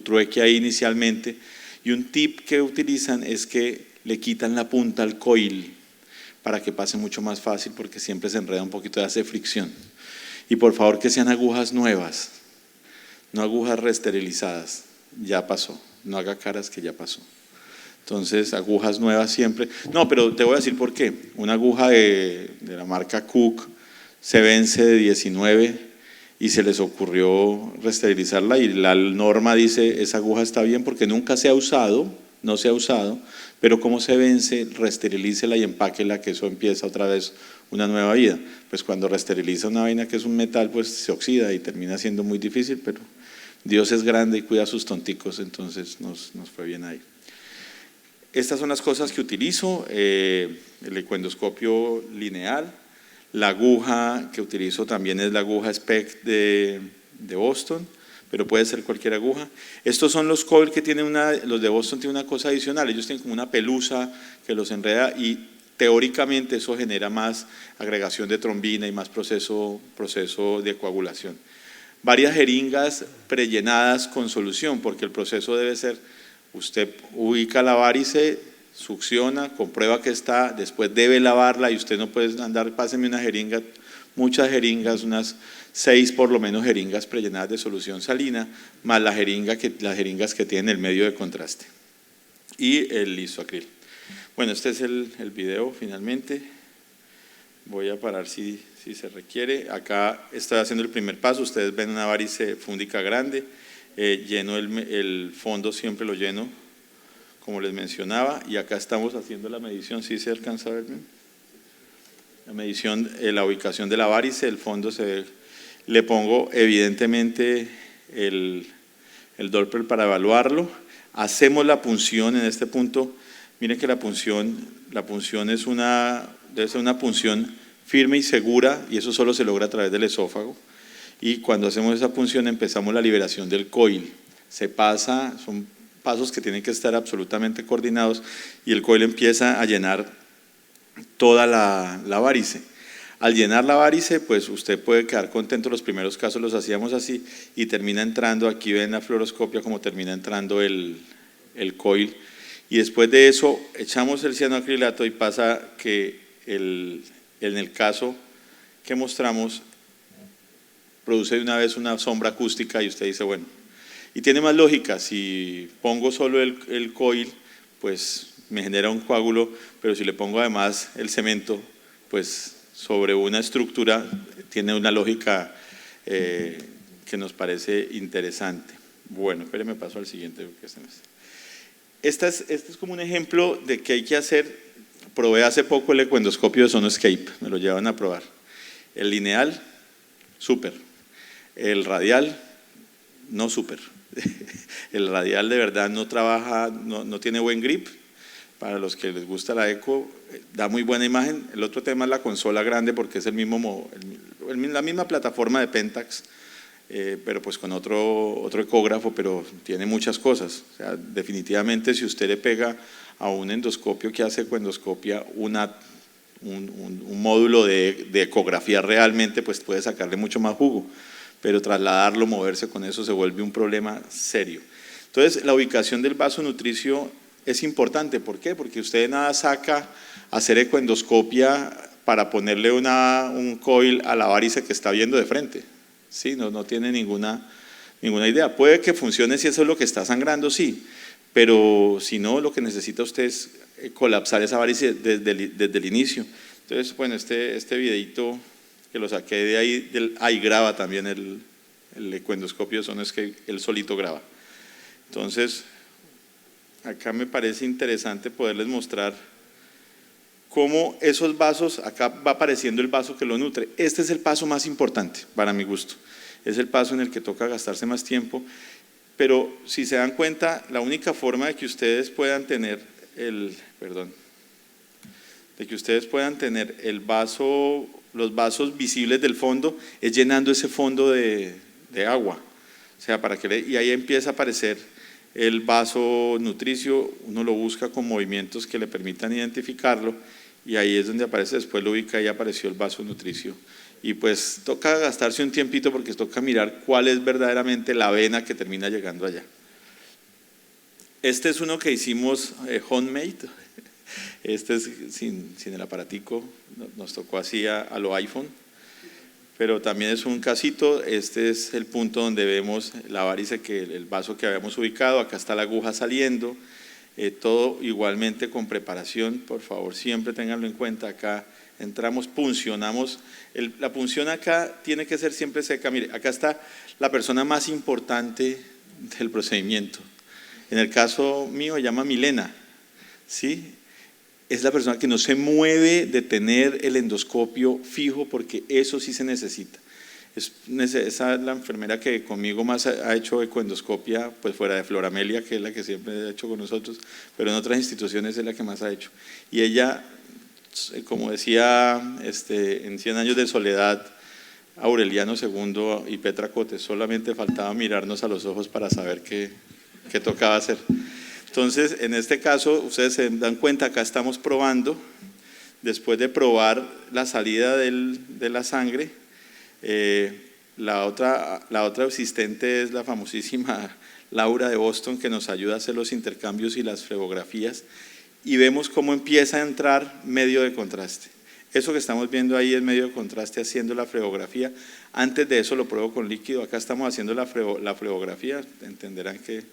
trueque ahí inicialmente. Y un tip que utilizan es que le quitan la punta al coil para que pase mucho más fácil, porque siempre se enreda un poquito, hace fricción. Y por favor que sean agujas nuevas, no agujas reesterilizadas, ya pasó, no haga caras que ya pasó. Entonces, agujas nuevas siempre. No, pero te voy a decir por qué. Una aguja de la marca Cook se vence de 19 y se les ocurrió reesterilizarla, y la norma dice, esa aguja está bien porque nunca se ha usado, no se ha usado, pero como se vence, reesterilícela y empáquela, que eso empieza otra vez una nueva vida. Pues cuando reesteriliza una vaina que es un metal, pues se oxida y termina siendo muy difícil, pero Dios es grande y cuida a sus tonticos, entonces nos fue bien ahí. Estas son las cosas que utilizo, el ecoendoscopio lineal. La aguja que utilizo también es la aguja SPEC de Boston, pero puede ser cualquier aguja. Estos son los coil que tienen los de Boston tienen una cosa adicional, ellos tienen como una pelusa que los enreda, y teóricamente eso genera más agregación de trombina y más proceso de coagulación. Varias jeringas prellenadas con solución, porque el proceso debe ser, usted ubica la varice, succiona, comprueba que está, después debe lavarla, y usted no puede andar, páseme una jeringa, muchas jeringas, unas 6 por lo menos jeringas prellenadas de solución salina, más las jeringas que tienen el medio de contraste y el lisoacril. Bueno, este es el video finalmente. Voy a parar si se requiere. Acá estoy haciendo el primer paso, ustedes ven una varice fúndica grande. Lleno el fondo, siempre lo lleno como les mencionaba, y acá estamos haciendo la medición, ¿sí se alcanza a ver bien? La medición, la ubicación de la varice, el fondo se ve, le pongo evidentemente el Doppler para evaluarlo, hacemos la punción en este punto. Miren que la punción debe ser una punción firme y segura, y eso solo se logra a través del esófago. Y cuando hacemos esa punción empezamos la liberación del coil. Se pasa, son pasos que tienen que estar absolutamente coordinados y el coil empieza a llenar toda la varice. Al llenar la varice, pues usted puede quedar contento. Los primeros casos los hacíamos así y termina entrando, aquí ven la fluoroscopia como termina entrando el coil, y después de eso echamos el cianoacrilato y pasa que en el caso que mostramos produce de una vez una sombra acústica y usted dice, bueno, y tiene más lógica, si pongo solo el coil, pues me genera un coágulo, pero si le pongo además el cemento, pues sobre una estructura tiene una lógica que nos parece interesante. Bueno, espéreme, paso al siguiente. Este es como un ejemplo de que hay que hacer. Probé hace poco el ecoendoscopio de Sonoscape, me lo llevan a probar. El lineal, súper. El radial, no súper. El radial de verdad no trabaja, no tiene buen grip. Para los que les gusta la eco, da muy buena imagen. El otro tema es la consola grande porque es la misma plataforma de Pentax, pero pues con otro ecógrafo, pero tiene muchas cosas. O sea, definitivamente si usted le pega a un endoscopio que hace ecoendoscopia un módulo de ecografía realmente, pues puede sacarle mucho más jugo, pero trasladarlo, moverse con eso se vuelve un problema serio. Entonces, la ubicación del vaso nutricio es importante. ¿Por qué? Porque usted de nada saca hacer ecoendoscopia para ponerle un coil a la varice que está viendo de frente. ¿Sí? No tiene ninguna idea. Puede que funcione si eso es lo que está sangrando, sí, pero si no, lo que necesita usted es colapsar esa varice desde el inicio. Entonces, bueno, este videito que lo saqué de ahí, ahí graba también el ecoendoscopio, eso no es que él solito graba. Entonces, acá me parece interesante poderles mostrar cómo esos vasos, acá va apareciendo el vaso que lo nutre. Este es el paso más importante para mi gusto, es el paso en el que toca gastarse más tiempo, pero si se dan cuenta, la única forma de que ustedes puedan tener el vaso, los vasos visibles del fondo, es llenando ese fondo de agua. O sea, y ahí empieza a aparecer el vaso nutricio. Uno lo busca con movimientos que le permitan identificarlo y ahí es donde aparece, después lo ubica y apareció el vaso nutricio. Y pues toca gastarse un tiempito porque toca mirar cuál es verdaderamente la vena que termina llegando allá. Este es uno que hicimos homemade, este es sin el aparatico, nos tocó así a lo iPhone. Pero también es un casito. Este es el punto donde vemos la varice, el vaso que habíamos ubicado. Acá está la aguja saliendo, todo igualmente con preparación, por favor siempre ténganlo en cuenta. Acá entramos, puncionamos, la punción acá tiene que ser siempre seca. Mire, acá está la persona más importante del procedimiento. En el caso mío se llama Milena, ¿sí? Es la persona que no se mueve de tener el endoscopio fijo, porque eso sí se necesita. Esa es la enfermera que conmigo más ha hecho ecoendoscopia, pues fuera de Floramelia, que es la que siempre ha hecho con nosotros, pero en otras instituciones es la que más ha hecho. Y ella, como decía en 100 años de soledad, Aureliano II y Petra Cote, solamente faltaba mirarnos a los ojos para saber qué tocaba hacer. Entonces, en este caso, ustedes se dan cuenta, acá estamos probando, después de probar la salida de la sangre, la otra asistente es la famosísima Laura de Boston, que nos ayuda a hacer los intercambios y las flebografías, y vemos cómo empieza a entrar medio de contraste. Eso que estamos viendo ahí es medio de contraste haciendo la flebografía. Antes de eso lo pruebo con líquido. Acá estamos haciendo la flebografía, entenderán que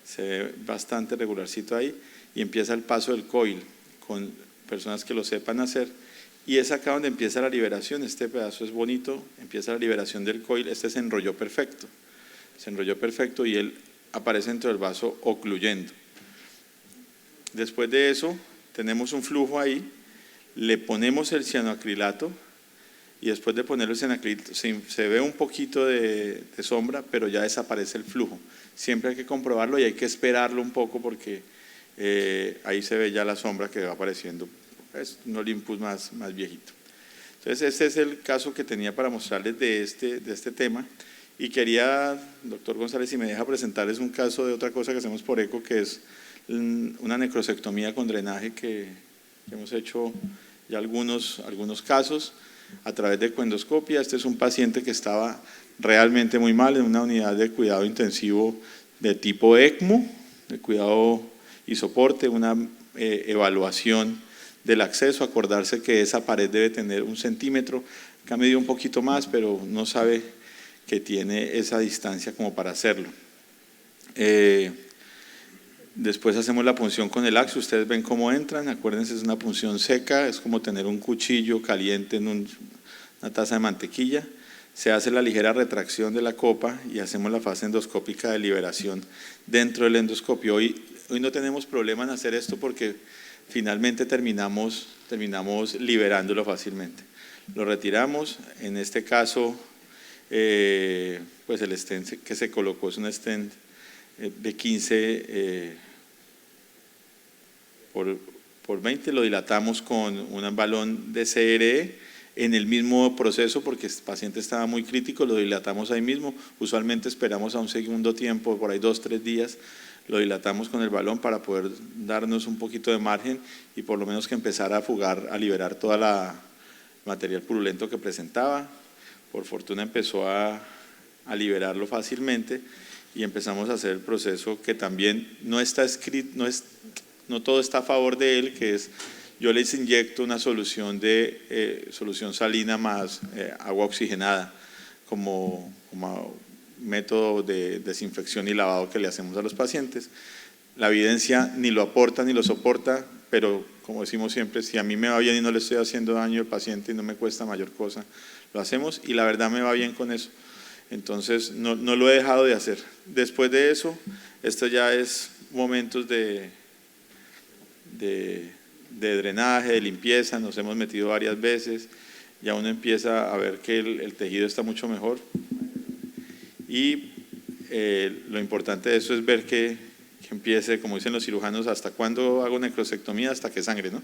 se ve bastante regularcito ahí, y empieza el paso del coil con personas que lo sepan hacer, y es acá donde empieza la liberación. Este pedazo es bonito, empieza la liberación del coil. Este se enrolló perfecto y él aparece dentro del vaso ocluyendo. Después de eso tenemos un flujo ahí, le ponemos el cianoacrilato y después de ponerlo el cianoacrilato se ve un poquito de sombra, pero ya desaparece el flujo. Siempre hay que comprobarlo y hay que esperarlo un poco porque ahí se ve ya la sombra que va apareciendo. Es un Olympus más viejito. Entonces este es el caso que tenía para mostrarles de este tema. Y quería, doctor González, si me deja presentarles un caso de otra cosa que hacemos por ECO, que es una necrosectomía con drenaje que hemos hecho ya algunos casos a través de ecoendoscopia. Este es un paciente que estaba realmente muy mal en una unidad de cuidado intensivo de tipo ECMO, de cuidado y soporte, una evaluación del acceso, acordarse que esa pared debe tener 1 centímetro, que ha medido un poquito más, pero no sabe que tiene esa distancia como para hacerlo. Después hacemos la punción con el Axio, ustedes ven cómo entran, acuérdense, es una punción seca, es como tener un cuchillo caliente en una taza de mantequilla. Se hace la ligera retracción de la copa y hacemos la fase endoscópica de liberación dentro del endoscopio. Hoy no tenemos problema en hacer esto porque finalmente terminamos liberándolo fácilmente. Lo retiramos, en este caso, pues el stent que se colocó es un stent de 15 por 20, lo dilatamos con un balón de CRE en el mismo proceso porque el paciente estaba muy crítico, lo dilatamos ahí mismo, usualmente esperamos a un segundo tiempo, por ahí 2-3 días, lo dilatamos con el balón para poder darnos un poquito de margen y por lo menos que empezara a fugar, a liberar toda la material purulento que presentaba. Por fortuna empezó a liberarlo fácilmente y empezamos a hacer el proceso que también no está escrito, no todo está a favor de él, que es yo les inyecto una solución solución salina más agua oxigenada como método de desinfección y lavado que le hacemos a los pacientes. La evidencia ni lo aporta ni lo soporta, pero como decimos siempre, si a mí me va bien y no le estoy haciendo daño al paciente y no me cuesta mayor cosa, lo hacemos y la verdad me va bien con eso. Entonces no lo he dejado de hacer. Después de eso, esto ya es momentos de drenaje, de limpieza, nos hemos metido varias veces, ya uno empieza a ver que el tejido está mucho mejor y lo importante de eso es ver que empiece, como dicen los cirujanos, hasta cuándo hago necrosectomía, hasta que sangre, ¿no?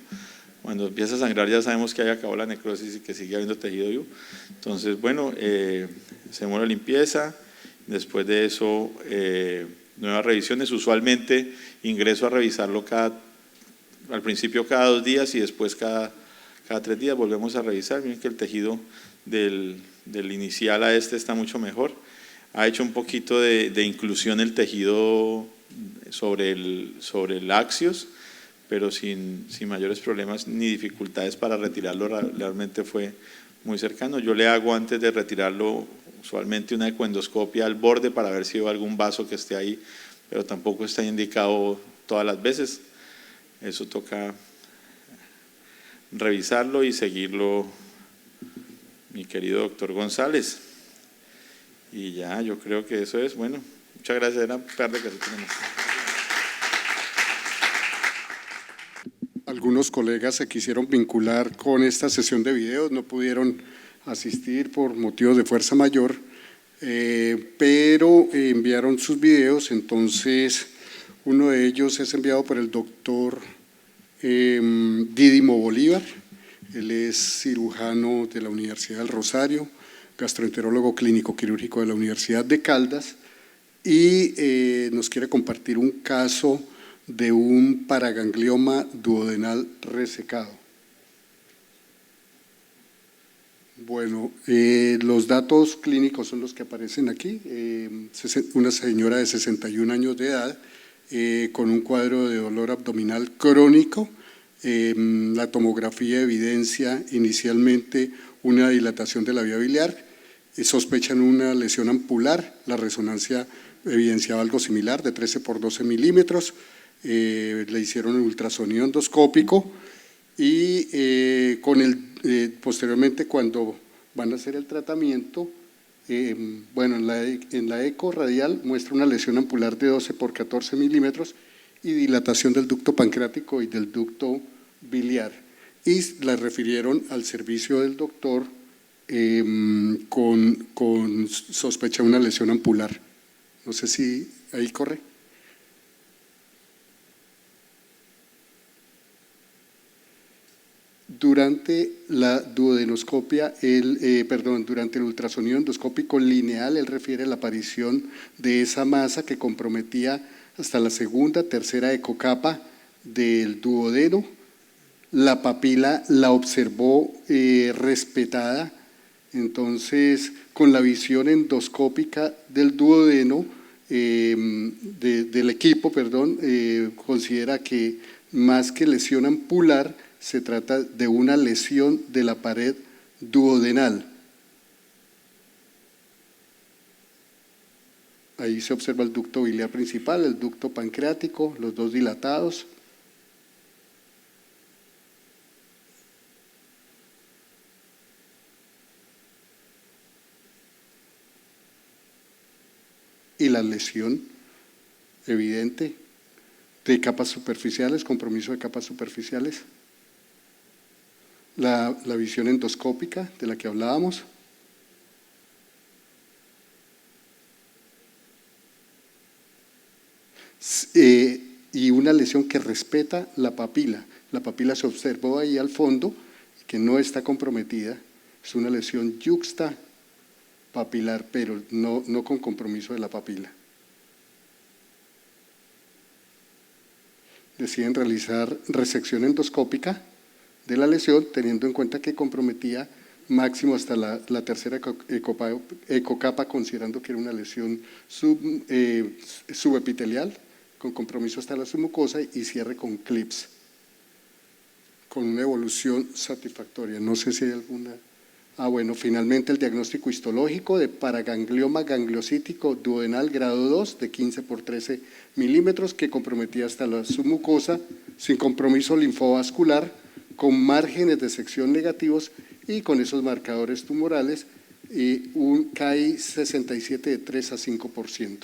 Cuando empieza a sangrar ya sabemos que haya acabado la necrosis y que sigue habiendo tejido vivo. Entonces, bueno, hacemos la limpieza, después de eso nuevas revisiones, usualmente ingreso a revisarlo al principio cada 2 días y después cada 3 días volvemos a revisar. Miren que el tejido del inicial a este está mucho mejor. Ha hecho un poquito de inclusión el tejido sobre el axios, pero sin mayores problemas ni dificultades para retirarlo, realmente fue muy cercano. Yo le hago antes de retirarlo usualmente una ecoendoscopia al borde para ver si hay algún vaso que esté ahí, pero tampoco está indicado todas las veces. Eso toca revisarlo y seguirlo, mi querido doctor González. Y ya, yo creo que eso es. Bueno, muchas gracias, era tarde que tenemos. Algunos colegas se quisieron vincular con esta sesión de videos, no pudieron asistir por motivos de fuerza mayor, pero enviaron sus videos. Entonces uno de ellos es enviado por el doctor Dídimo Bolívar, él es cirujano de la Universidad del Rosario, gastroenterólogo clínico quirúrgico de la Universidad de Caldas y nos quiere compartir un caso de un paraganglioma duodenal resecado. Bueno, los datos clínicos son los que aparecen aquí. Una señora de 61 años de edad con un cuadro de dolor abdominal crónico. La tomografía evidencia inicialmente una dilatación de la vía biliar, sospechan una lesión ampular, la resonancia evidenciaba algo similar de 13 por 12 milímetros. Le hicieron el ultrasonido endoscópico y posteriormente cuando van a hacer el tratamiento, bueno, en la eco radial muestra una lesión ampular de 12 por 14 milímetros y dilatación del ducto pancreático y del ducto biliar y la refirieron al servicio del doctor con sospecha de una lesión ampular. No sé si ahí corre. durante la duodenoscopia, durante el ultrasonido endoscópico lineal, él refiere a la aparición de esa masa que comprometía hasta la segunda, tercera ecocapa del duodeno. La papila la observó respetada, entonces con la visión endoscópica del duodeno, del equipo, considera que más que lesión ampular, se trata de una lesión de la pared duodenal. Ahí se observa el ducto biliar principal, el ducto pancreático, los dos dilatados. Y la lesión evidente de capas superficiales, compromiso de capas superficiales. La visión endoscópica de la que hablábamos. Y una lesión que respeta la papila. La papila se observó ahí al fondo, que no está comprometida. Es una lesión yuxta papilar, pero no con compromiso de la papila. Deciden realizar resección endoscópica de la lesión, teniendo en cuenta que comprometía máximo hasta la tercera ecocapa, considerando que era una lesión subepitelial, con compromiso hasta la submucosa y cierre con clips, con una evolución satisfactoria. No sé si hay alguna… bueno, finalmente el diagnóstico histológico de paraganglioma gangliocítico duodenal grado 2 de 15 por 13 milímetros que comprometía hasta la submucosa, sin compromiso linfovascular, con márgenes de sección negativos y con esos marcadores tumorales, y un KI 67 de 3 a 5%.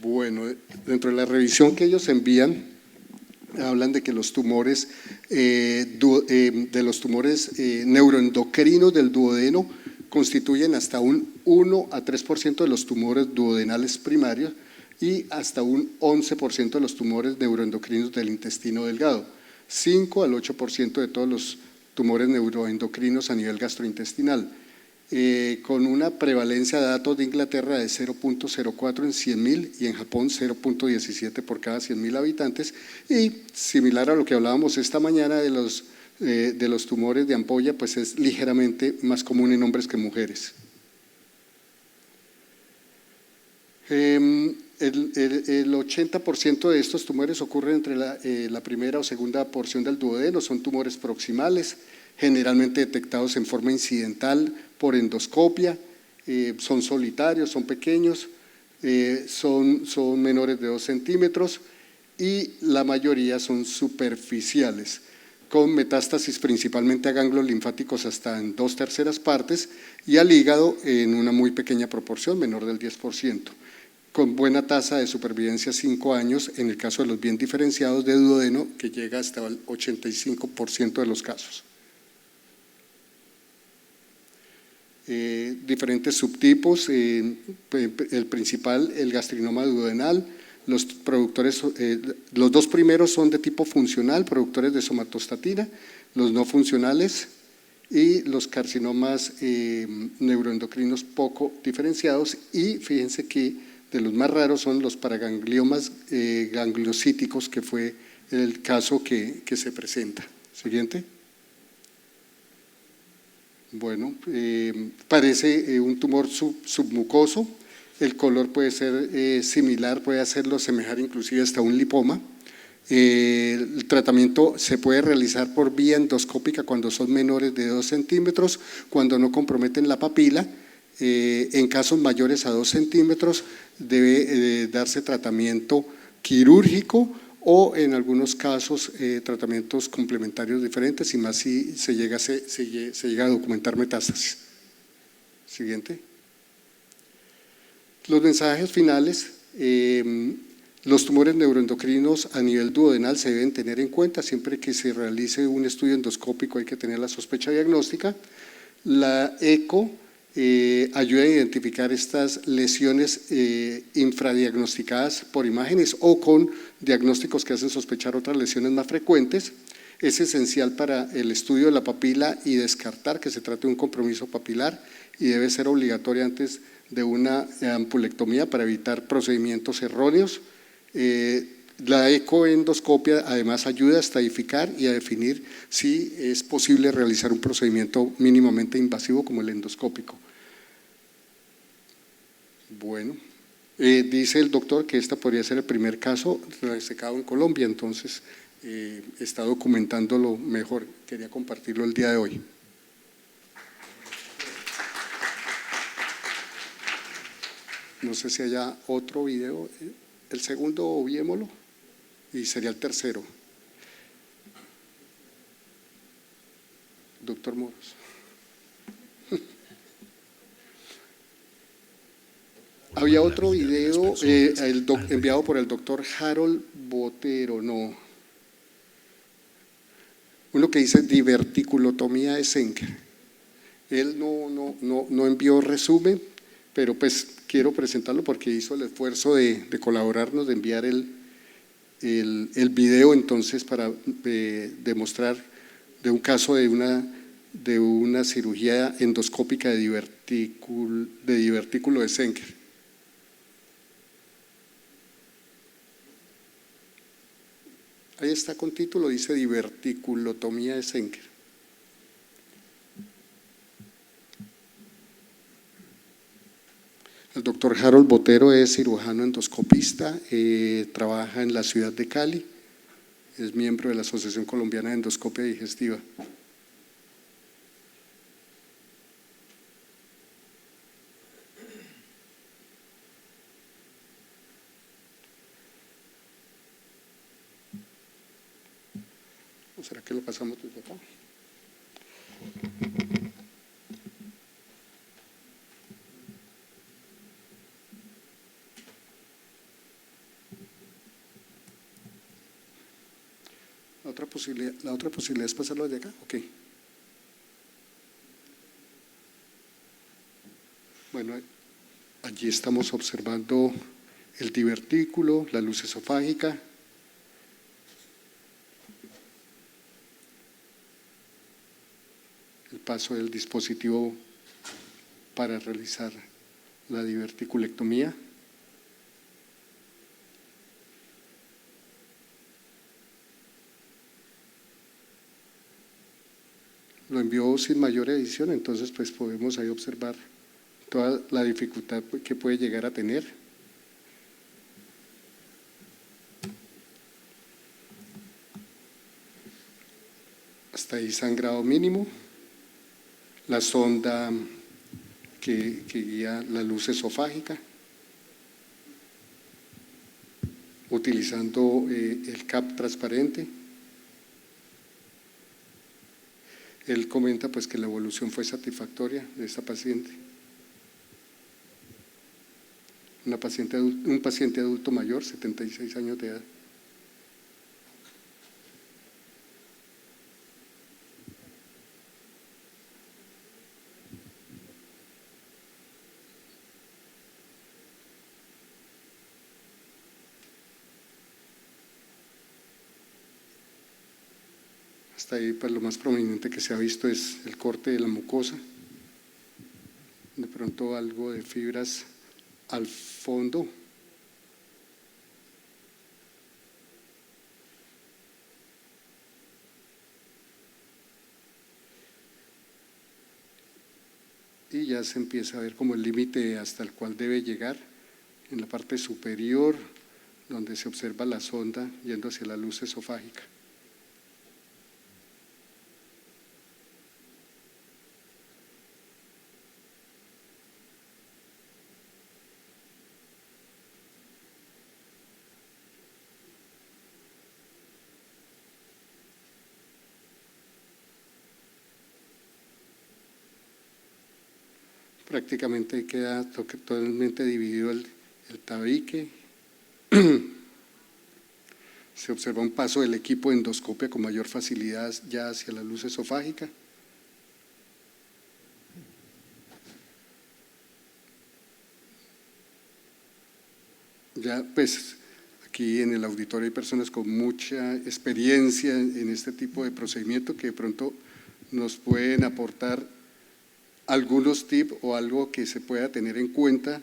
Bueno, dentro de la revisión que ellos envían, hablan de que los tumores, neuroendocrinos del duodeno constituyen hasta un 1 a 3% de los tumores duodenales primarios y hasta un 11% de los tumores neuroendocrinos del intestino delgado, 5 al 8% de todos los tumores neuroendocrinos a nivel gastrointestinal, con una prevalencia de datos de Inglaterra de 0.04 en 100.000 y en Japón 0.17 por cada 100.000 habitantes, y similar a lo que hablábamos esta mañana de los tumores de ampolla, pues es ligeramente más común en hombres que en mujeres. El 80% de estos tumores ocurren entre la primera o segunda porción del duodeno, son tumores proximales, generalmente detectados en forma incidental por endoscopia, son solitarios, son pequeños, son menores de 2 centímetros y la mayoría son superficiales, con metástasis principalmente a ganglios linfáticos hasta en 2/3 partes y al hígado en una muy pequeña proporción, menor del 10%, con buena tasa de supervivencia 5 años en el caso de los bien diferenciados de duodeno, que llega hasta el 85% de los casos. Diferentes subtipos, el principal, el gastrinoma duodenal, los dos primeros son de tipo funcional, productores de somatostatina, los no funcionales y los carcinomas neuroendocrinos poco diferenciados, y fíjense que de los más raros son los paragangliomas gangliocíticos, que fue el caso que se presenta. Siguiente. Bueno, parece un tumor submucoso, el color puede ser similar, puede hacerlo semejar inclusive hasta un lipoma. El tratamiento se puede realizar por vía endoscópica cuando son menores de 2 centímetros, cuando no comprometen la papila. En casos mayores a 2 centímetros debe darse tratamiento quirúrgico o en algunos casos tratamientos complementarios diferentes, y más si se llega a documentar metástasis. Siguiente. Los mensajes finales. Los tumores neuroendocrinos a nivel duodenal se deben tener en cuenta. Siempre que se realice un estudio endoscópico hay que tener la sospecha diagnóstica. La eco ayuda a identificar estas lesiones infradiagnosticadas por imágenes o con diagnósticos que hacen sospechar otras lesiones más frecuentes. Es esencial para el estudio de la papila y descartar que se trate de un compromiso papilar y debe ser obligatoria antes de una ampulectomía para evitar procedimientos erróneos. La ecoendoscopia además ayuda a estadificar y a definir si es posible realizar un procedimiento mínimamente invasivo como el endoscópico. Bueno, dice el doctor que este podría ser el primer caso resecado en Colombia, entonces está documentándolo mejor. Quería compartirlo el día de hoy. No sé si haya otro video. El segundo, obviémoslo, y sería el tercero. Doctor Moros. Había otro video enviado por el doctor Harold Botero, no. Uno que dice diverticulotomía de Senker. Él no envió resumen, pero pues quiero presentarlo porque hizo el esfuerzo de colaborarnos, de enviar el video, entonces para demostrar de un caso de una cirugía endoscópica de divertículo de Senker. Ahí está con título, dice diverticulotomía de Senker. El doctor Harold Botero es cirujano endoscopista, trabaja en la ciudad de Cali, es miembro de la Asociación Colombiana de Endoscopia Digestiva. ¿O será que lo pasamos desde acá? La otra posibilidad es pasarlo desde acá, ok. Bueno, allí estamos observando el divertículo, la luz esofágica. El paso del dispositivo para realizar la diverticulectomía. Lo envió sin mayor edición, entonces pues podemos ahí observar toda la dificultad que puede llegar a tener. Hasta ahí sangrado mínimo. La sonda que guía la luz esofágica, utilizando el CAP transparente. Él comenta pues que la evolución fue satisfactoria de esta paciente. Un paciente adulto mayor, 76 años de edad. Hasta ahí pues lo más prominente que se ha visto es el corte de la mucosa, de pronto algo de fibras al fondo. Y ya se empieza a ver como el límite hasta el cual debe llegar en la parte superior, donde se observa la sonda yendo hacia la luz esofágica. Prácticamente queda totalmente dividido el tabique. Se observa un paso del equipo de endoscopia con mayor facilidad ya hacia la luz esofágica. ya pues aquí en el auditorio hay personas con mucha experiencia en este tipo de procedimiento que de pronto nos pueden aportar algunos tips o algo que se pueda tener en cuenta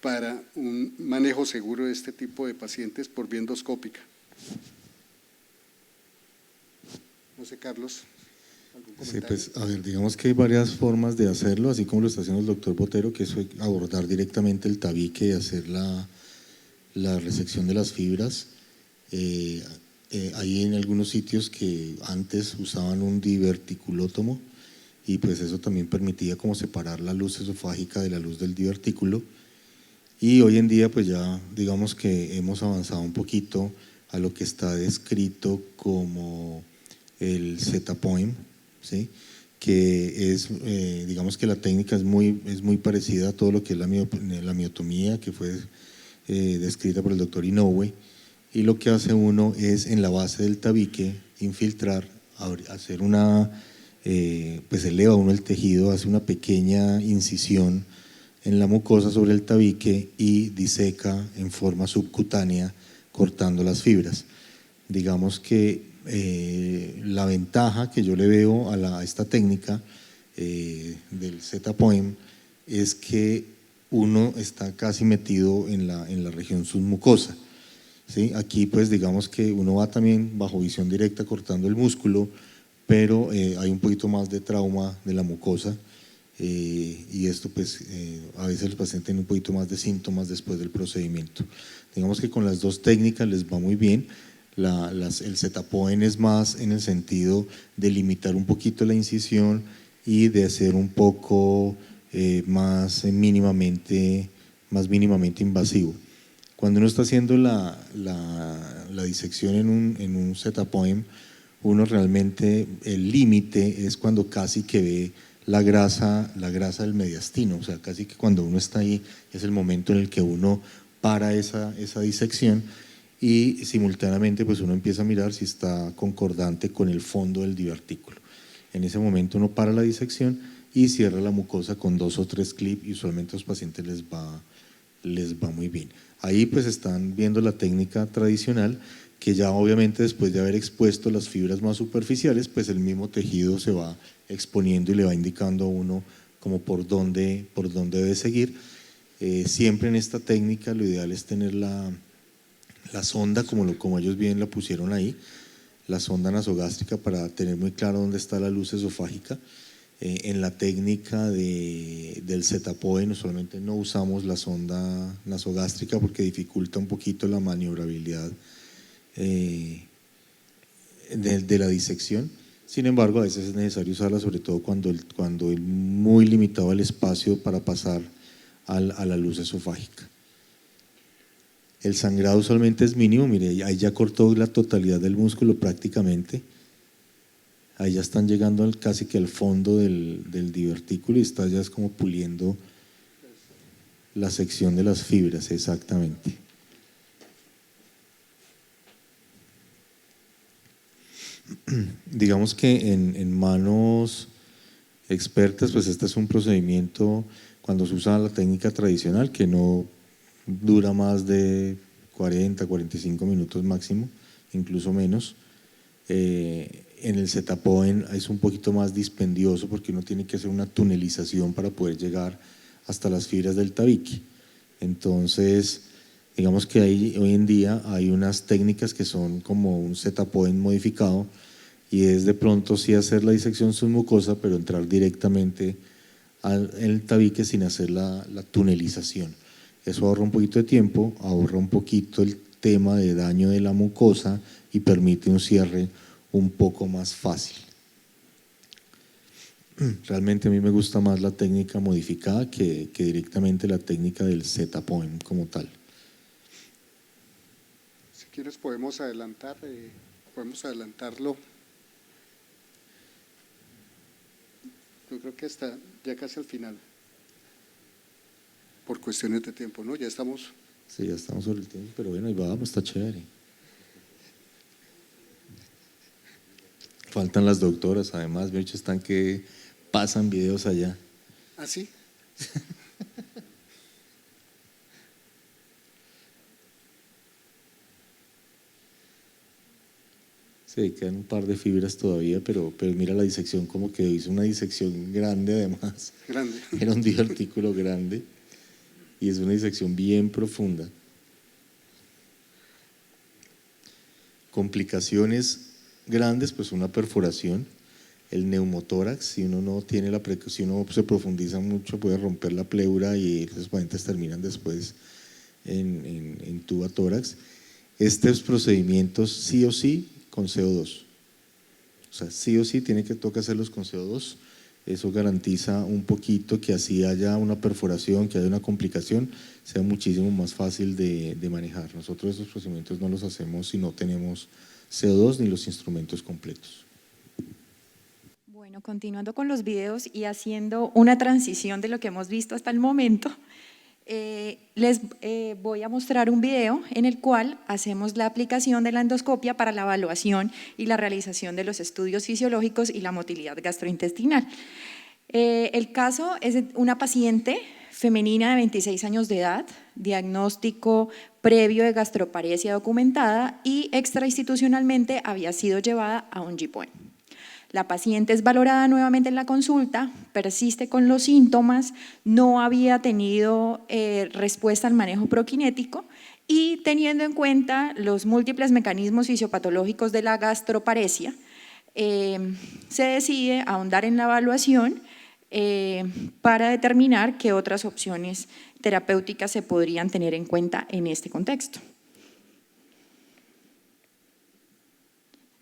para un manejo seguro de este tipo de pacientes por vía endoscópica. No sé, Carlos, ¿algún Sí, comentario? pues, a ver, digamos que hay varias formas de hacerlo, así como lo está haciendo el doctor Botero, que es abordar directamente el tabique y hacer la resección de las fibras. Hay en algunos sitios que antes usaban un diverticulótomo y pues eso también permitía como separar la luz esofágica de la luz del divertículo. Y hoy en día pues ya digamos que hemos avanzado un poquito a lo que está descrito como el Z-Poem, ¿sí? Que es, digamos que la técnica es muy parecida a todo lo que es la miotomía, que fue descrita por el doctor Inoue, y lo que hace uno es en la base del tabique infiltrar, hacer pues eleva uno el tejido, hace una pequeña incisión en la mucosa sobre el tabique y diseca en forma subcutánea cortando las fibras. Digamos que la ventaja que yo le veo a esta técnica del Z-Poem es que uno está casi metido en la región submucosa, ¿sí? Aquí pues digamos que uno va también bajo visión directa cortando el músculo, pero hay un poquito más de trauma de la mucosa y esto pues a veces los pacientes tienen un poquito más de síntomas después del procedimiento. Digamos que con las dos técnicas les va muy bien. El Z-Poem es más en el sentido de limitar un poquito la incisión y de hacer un poco más mínimamente invasivo. Cuando uno está haciendo la disección en un Z-Poem, uno realmente, el límite es cuando casi que ve la grasa del mediastino, o sea, casi que cuando uno está ahí es el momento en el que uno para esa disección y simultáneamente pues uno empieza a mirar si está concordante con el fondo del divertículo. En ese momento uno para la disección y cierra la mucosa con 2 o 3 clips y usualmente a los pacientes les va muy bien. Ahí pues están viendo la técnica tradicional que ya obviamente después de haber expuesto las fibras más superficiales pues el mismo tejido se va exponiendo y le va indicando a uno como por dónde debe seguir. Siempre en esta técnica lo ideal es tener la sonda como ellos bien la pusieron ahí, la sonda nasogástrica para tener muy claro dónde está la luz esofágica. En la técnica del Z-Poem usualmente no usamos la sonda nasogástrica porque dificulta un poquito la maniobrabilidad de la disección. Sin embargo, a veces es necesario usarla, sobre todo cuando es muy limitado el espacio para pasar a la luz esofágica. El sangrado usualmente es mínimo, mire, ahí ya cortó la totalidad del músculo prácticamente. Ahí ya están llegando casi que al fondo del divertículo y está ya es como puliendo la sección de las fibras, exactamente. Digamos que en manos expertas, pues este es un procedimiento cuando se usa la técnica tradicional que no dura más de 40, 45 minutos máximo, incluso menos. En el Z-Poem es un poquito más dispendioso porque uno tiene que hacer una tunelización para poder llegar hasta las fibras del tabique. Entonces, digamos que hoy en día hay unas técnicas que son como un Z-Poem modificado y es de pronto sí hacer la disección submucosa, pero entrar directamente en el tabique sin hacer la tunelización. Eso ahorra un poquito de tiempo, ahorra un poquito el tema de daño de la mucosa y permite un cierre un poco más fácil. Realmente a mí me gusta más la técnica modificada que directamente la técnica del Z-Poem como tal. Si quieres podemos adelantarlo. Yo creo que está ya casi al final, por cuestiones de tiempo, ¿no? Ya estamos. Sí, ya estamos sobre el tiempo, pero bueno, ahí vamos, está chévere. Faltan las doctoras, además, de hecho están que pasan videos allá. ¿Ah, sí? Sí, quedan un par de fibras todavía, pero mira la disección como quedó, hizo una disección grande además. Grande. Era un divertículo grande y es una disección bien profunda. Complicaciones grandes, pues una perforación, el neumotórax, si uno no tiene la precaución, si uno se profundiza mucho puede romper la pleura y los pacientes terminan después en tuba tórax. Estos procedimientos sí o sí con CO2, o sea, sí o sí toca hacerlos con CO2, eso garantiza un poquito que así haya una perforación, que haya una complicación, sea muchísimo más fácil de manejar. Nosotros estos procedimientos no los hacemos si no tenemos CO2 ni los instrumentos completos. Bueno, continuando con los videos y haciendo una transición de lo que hemos visto hasta el momento, les voy a mostrar un video en el cual hacemos la aplicación de la endoscopia para la evaluación y la realización de los estudios fisiológicos y la motilidad gastrointestinal. El caso es de una paciente femenina de 26 años de edad, diagnóstico previo de gastroparesia documentada y extrainstitucionalmente había sido llevada a un GYN. La paciente es valorada nuevamente en la consulta, persiste con los síntomas, no había tenido respuesta al manejo prokinético y teniendo en cuenta los múltiples mecanismos fisiopatológicos de la gastroparesia, se decide ahondar en la evaluación para determinar qué otras opciones terapéuticas se podrían tener en cuenta en este contexto.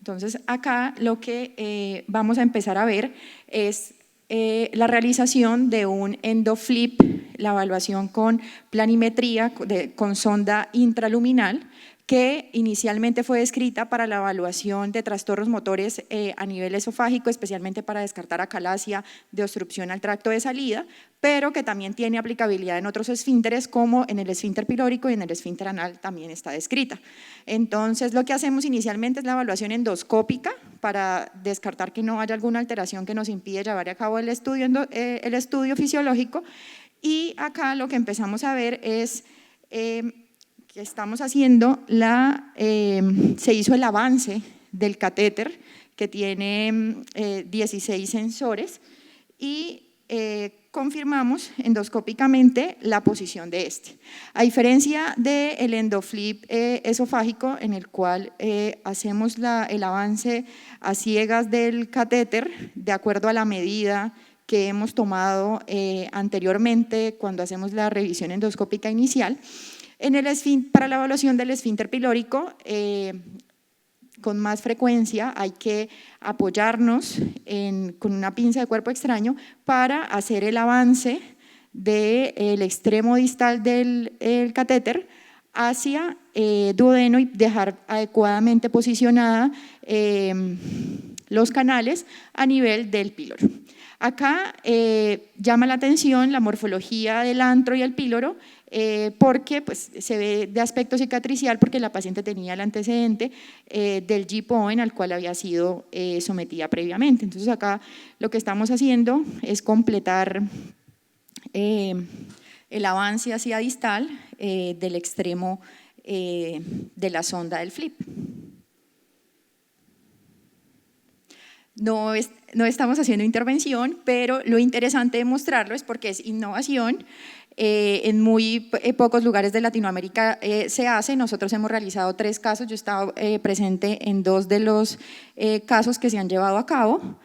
Entonces, acá lo que vamos a empezar a ver es la realización de un endoflip, la evaluación con planimetría, con sonda intraluminal, que inicialmente fue descrita para la evaluación de trastornos motores a nivel esofágico, especialmente para descartar acalasia de obstrucción al tracto de salida, pero que también tiene aplicabilidad en otros esfínteres como en el esfínter pilórico y en el esfínter anal también está descrita. Entonces, lo que hacemos inicialmente es la evaluación endoscópica para descartar que no haya alguna alteración que nos impide llevar a cabo el estudio fisiológico y acá lo que empezamos a ver es que estamos haciendo se hizo el avance del catéter que tiene 16 sensores y confirmamos endoscópicamente la posición de este. A diferencia del endoflip esofágico en el cual hacemos el avance a ciegas del catéter de acuerdo a la medida que hemos tomado anteriormente cuando hacemos la revisión endoscópica inicial, para la evaluación del esfínter pilórico, con más frecuencia hay que apoyarnos con una pinza de cuerpo extraño para hacer el avance del extremo distal del catéter hacia duodeno y dejar adecuadamente posicionada los canales a nivel del píloro. Acá llama la atención la morfología del antro y el píloro, porque pues, se ve de aspecto cicatricial porque la paciente tenía el antecedente del GYN al cual había sido sometida previamente. Entonces acá lo que estamos haciendo es completar el avance hacia distal del extremo de la sonda del flip. No estamos haciendo intervención, pero lo interesante de mostrarlo es porque es innovación. En muy pocos lugares de Latinoamérica se hace. Nosotros hemos realizado 3 casos, yo he estado presente en 2 de los casos que se han llevado a cabo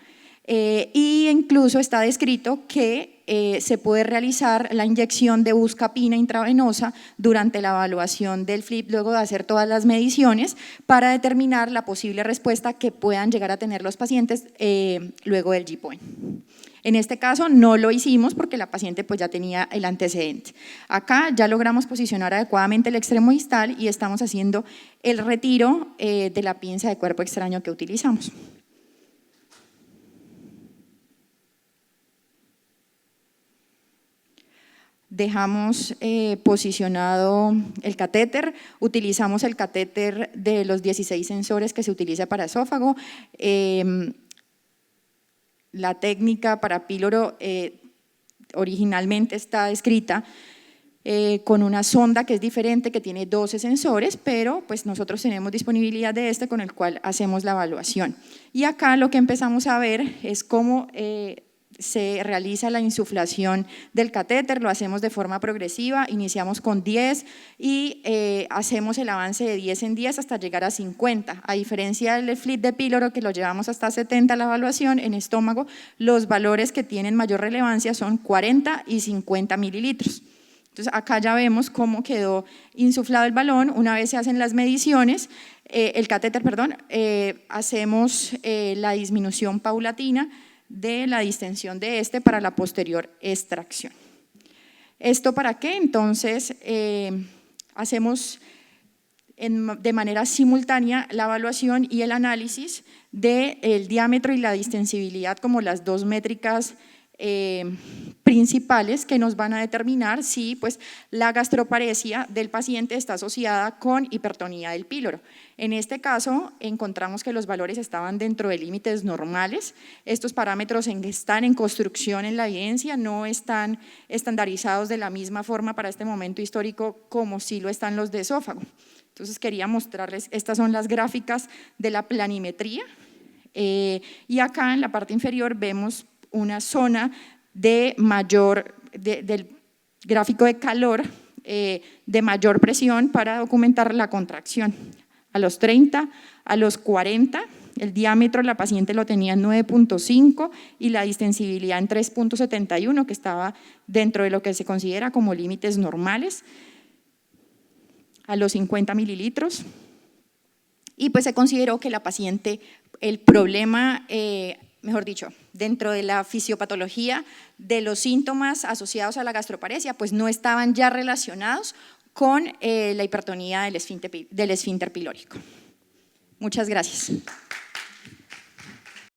y incluso está descrito que se puede realizar la inyección de buscapina intravenosa durante la evaluación del flip luego de hacer todas las mediciones para determinar la posible respuesta que puedan llegar a tener los pacientes luego del GYN. En este caso no lo hicimos porque la paciente pues ya tenía el antecedente. Acá ya logramos posicionar adecuadamente el extremo distal y estamos haciendo el retiro de la pinza de cuerpo extraño que utilizamos. Dejamos posicionado el catéter, utilizamos el catéter de los 16 sensores que se utiliza para esófago. La técnica para píloro originalmente está escrita con una sonda que es diferente, que tiene 12 sensores, pero pues nosotros tenemos disponibilidad de este con el cual hacemos la evaluación. Y acá lo que empezamos a ver es cómo se realiza la insuflación del catéter, lo hacemos de forma progresiva, iniciamos con 10 y hacemos el avance de 10 en 10 hasta llegar a 50. A diferencia del flip de píloro que lo llevamos hasta 70 la evaluación, en estómago los valores que tienen mayor relevancia son 40 y 50 mililitros. Entonces acá ya vemos cómo quedó insuflado el balón. Una vez se hacen las mediciones, el catéter, perdón, hacemos la disminución paulatina de la distensión de este para la posterior extracción. ¿Esto para qué? Entonces, hacemos de manera simultánea la evaluación y el análisis del diámetro y la distensibilidad como las dos métricas principales que nos van a determinar si pues, la gastroparesia del paciente está asociada con hipertonía del píloro. En este caso, encontramos que los valores estaban dentro de límites normales. Estos parámetros están en construcción en la evidencia, no están estandarizados de la misma forma para este momento histórico como sí lo están los de esófago. Entonces, quería mostrarles, estas son las gráficas de la planimetría y acá en la parte inferior vemos una zona de del gráfico de calor de mayor presión para documentar la contracción. A los 30, a los 40, el diámetro la paciente lo tenía en 9.5 y la distensibilidad en 3.71, que estaba dentro de lo que se considera como límites normales. A los 50 mililitros. Y pues se consideró que la paciente, el problema, mejor dicho, dentro de la fisiopatología de los síntomas asociados a la gastroparesia, pues no estaban ya relacionados con la hipertonía del esfínter pilórico. Muchas gracias.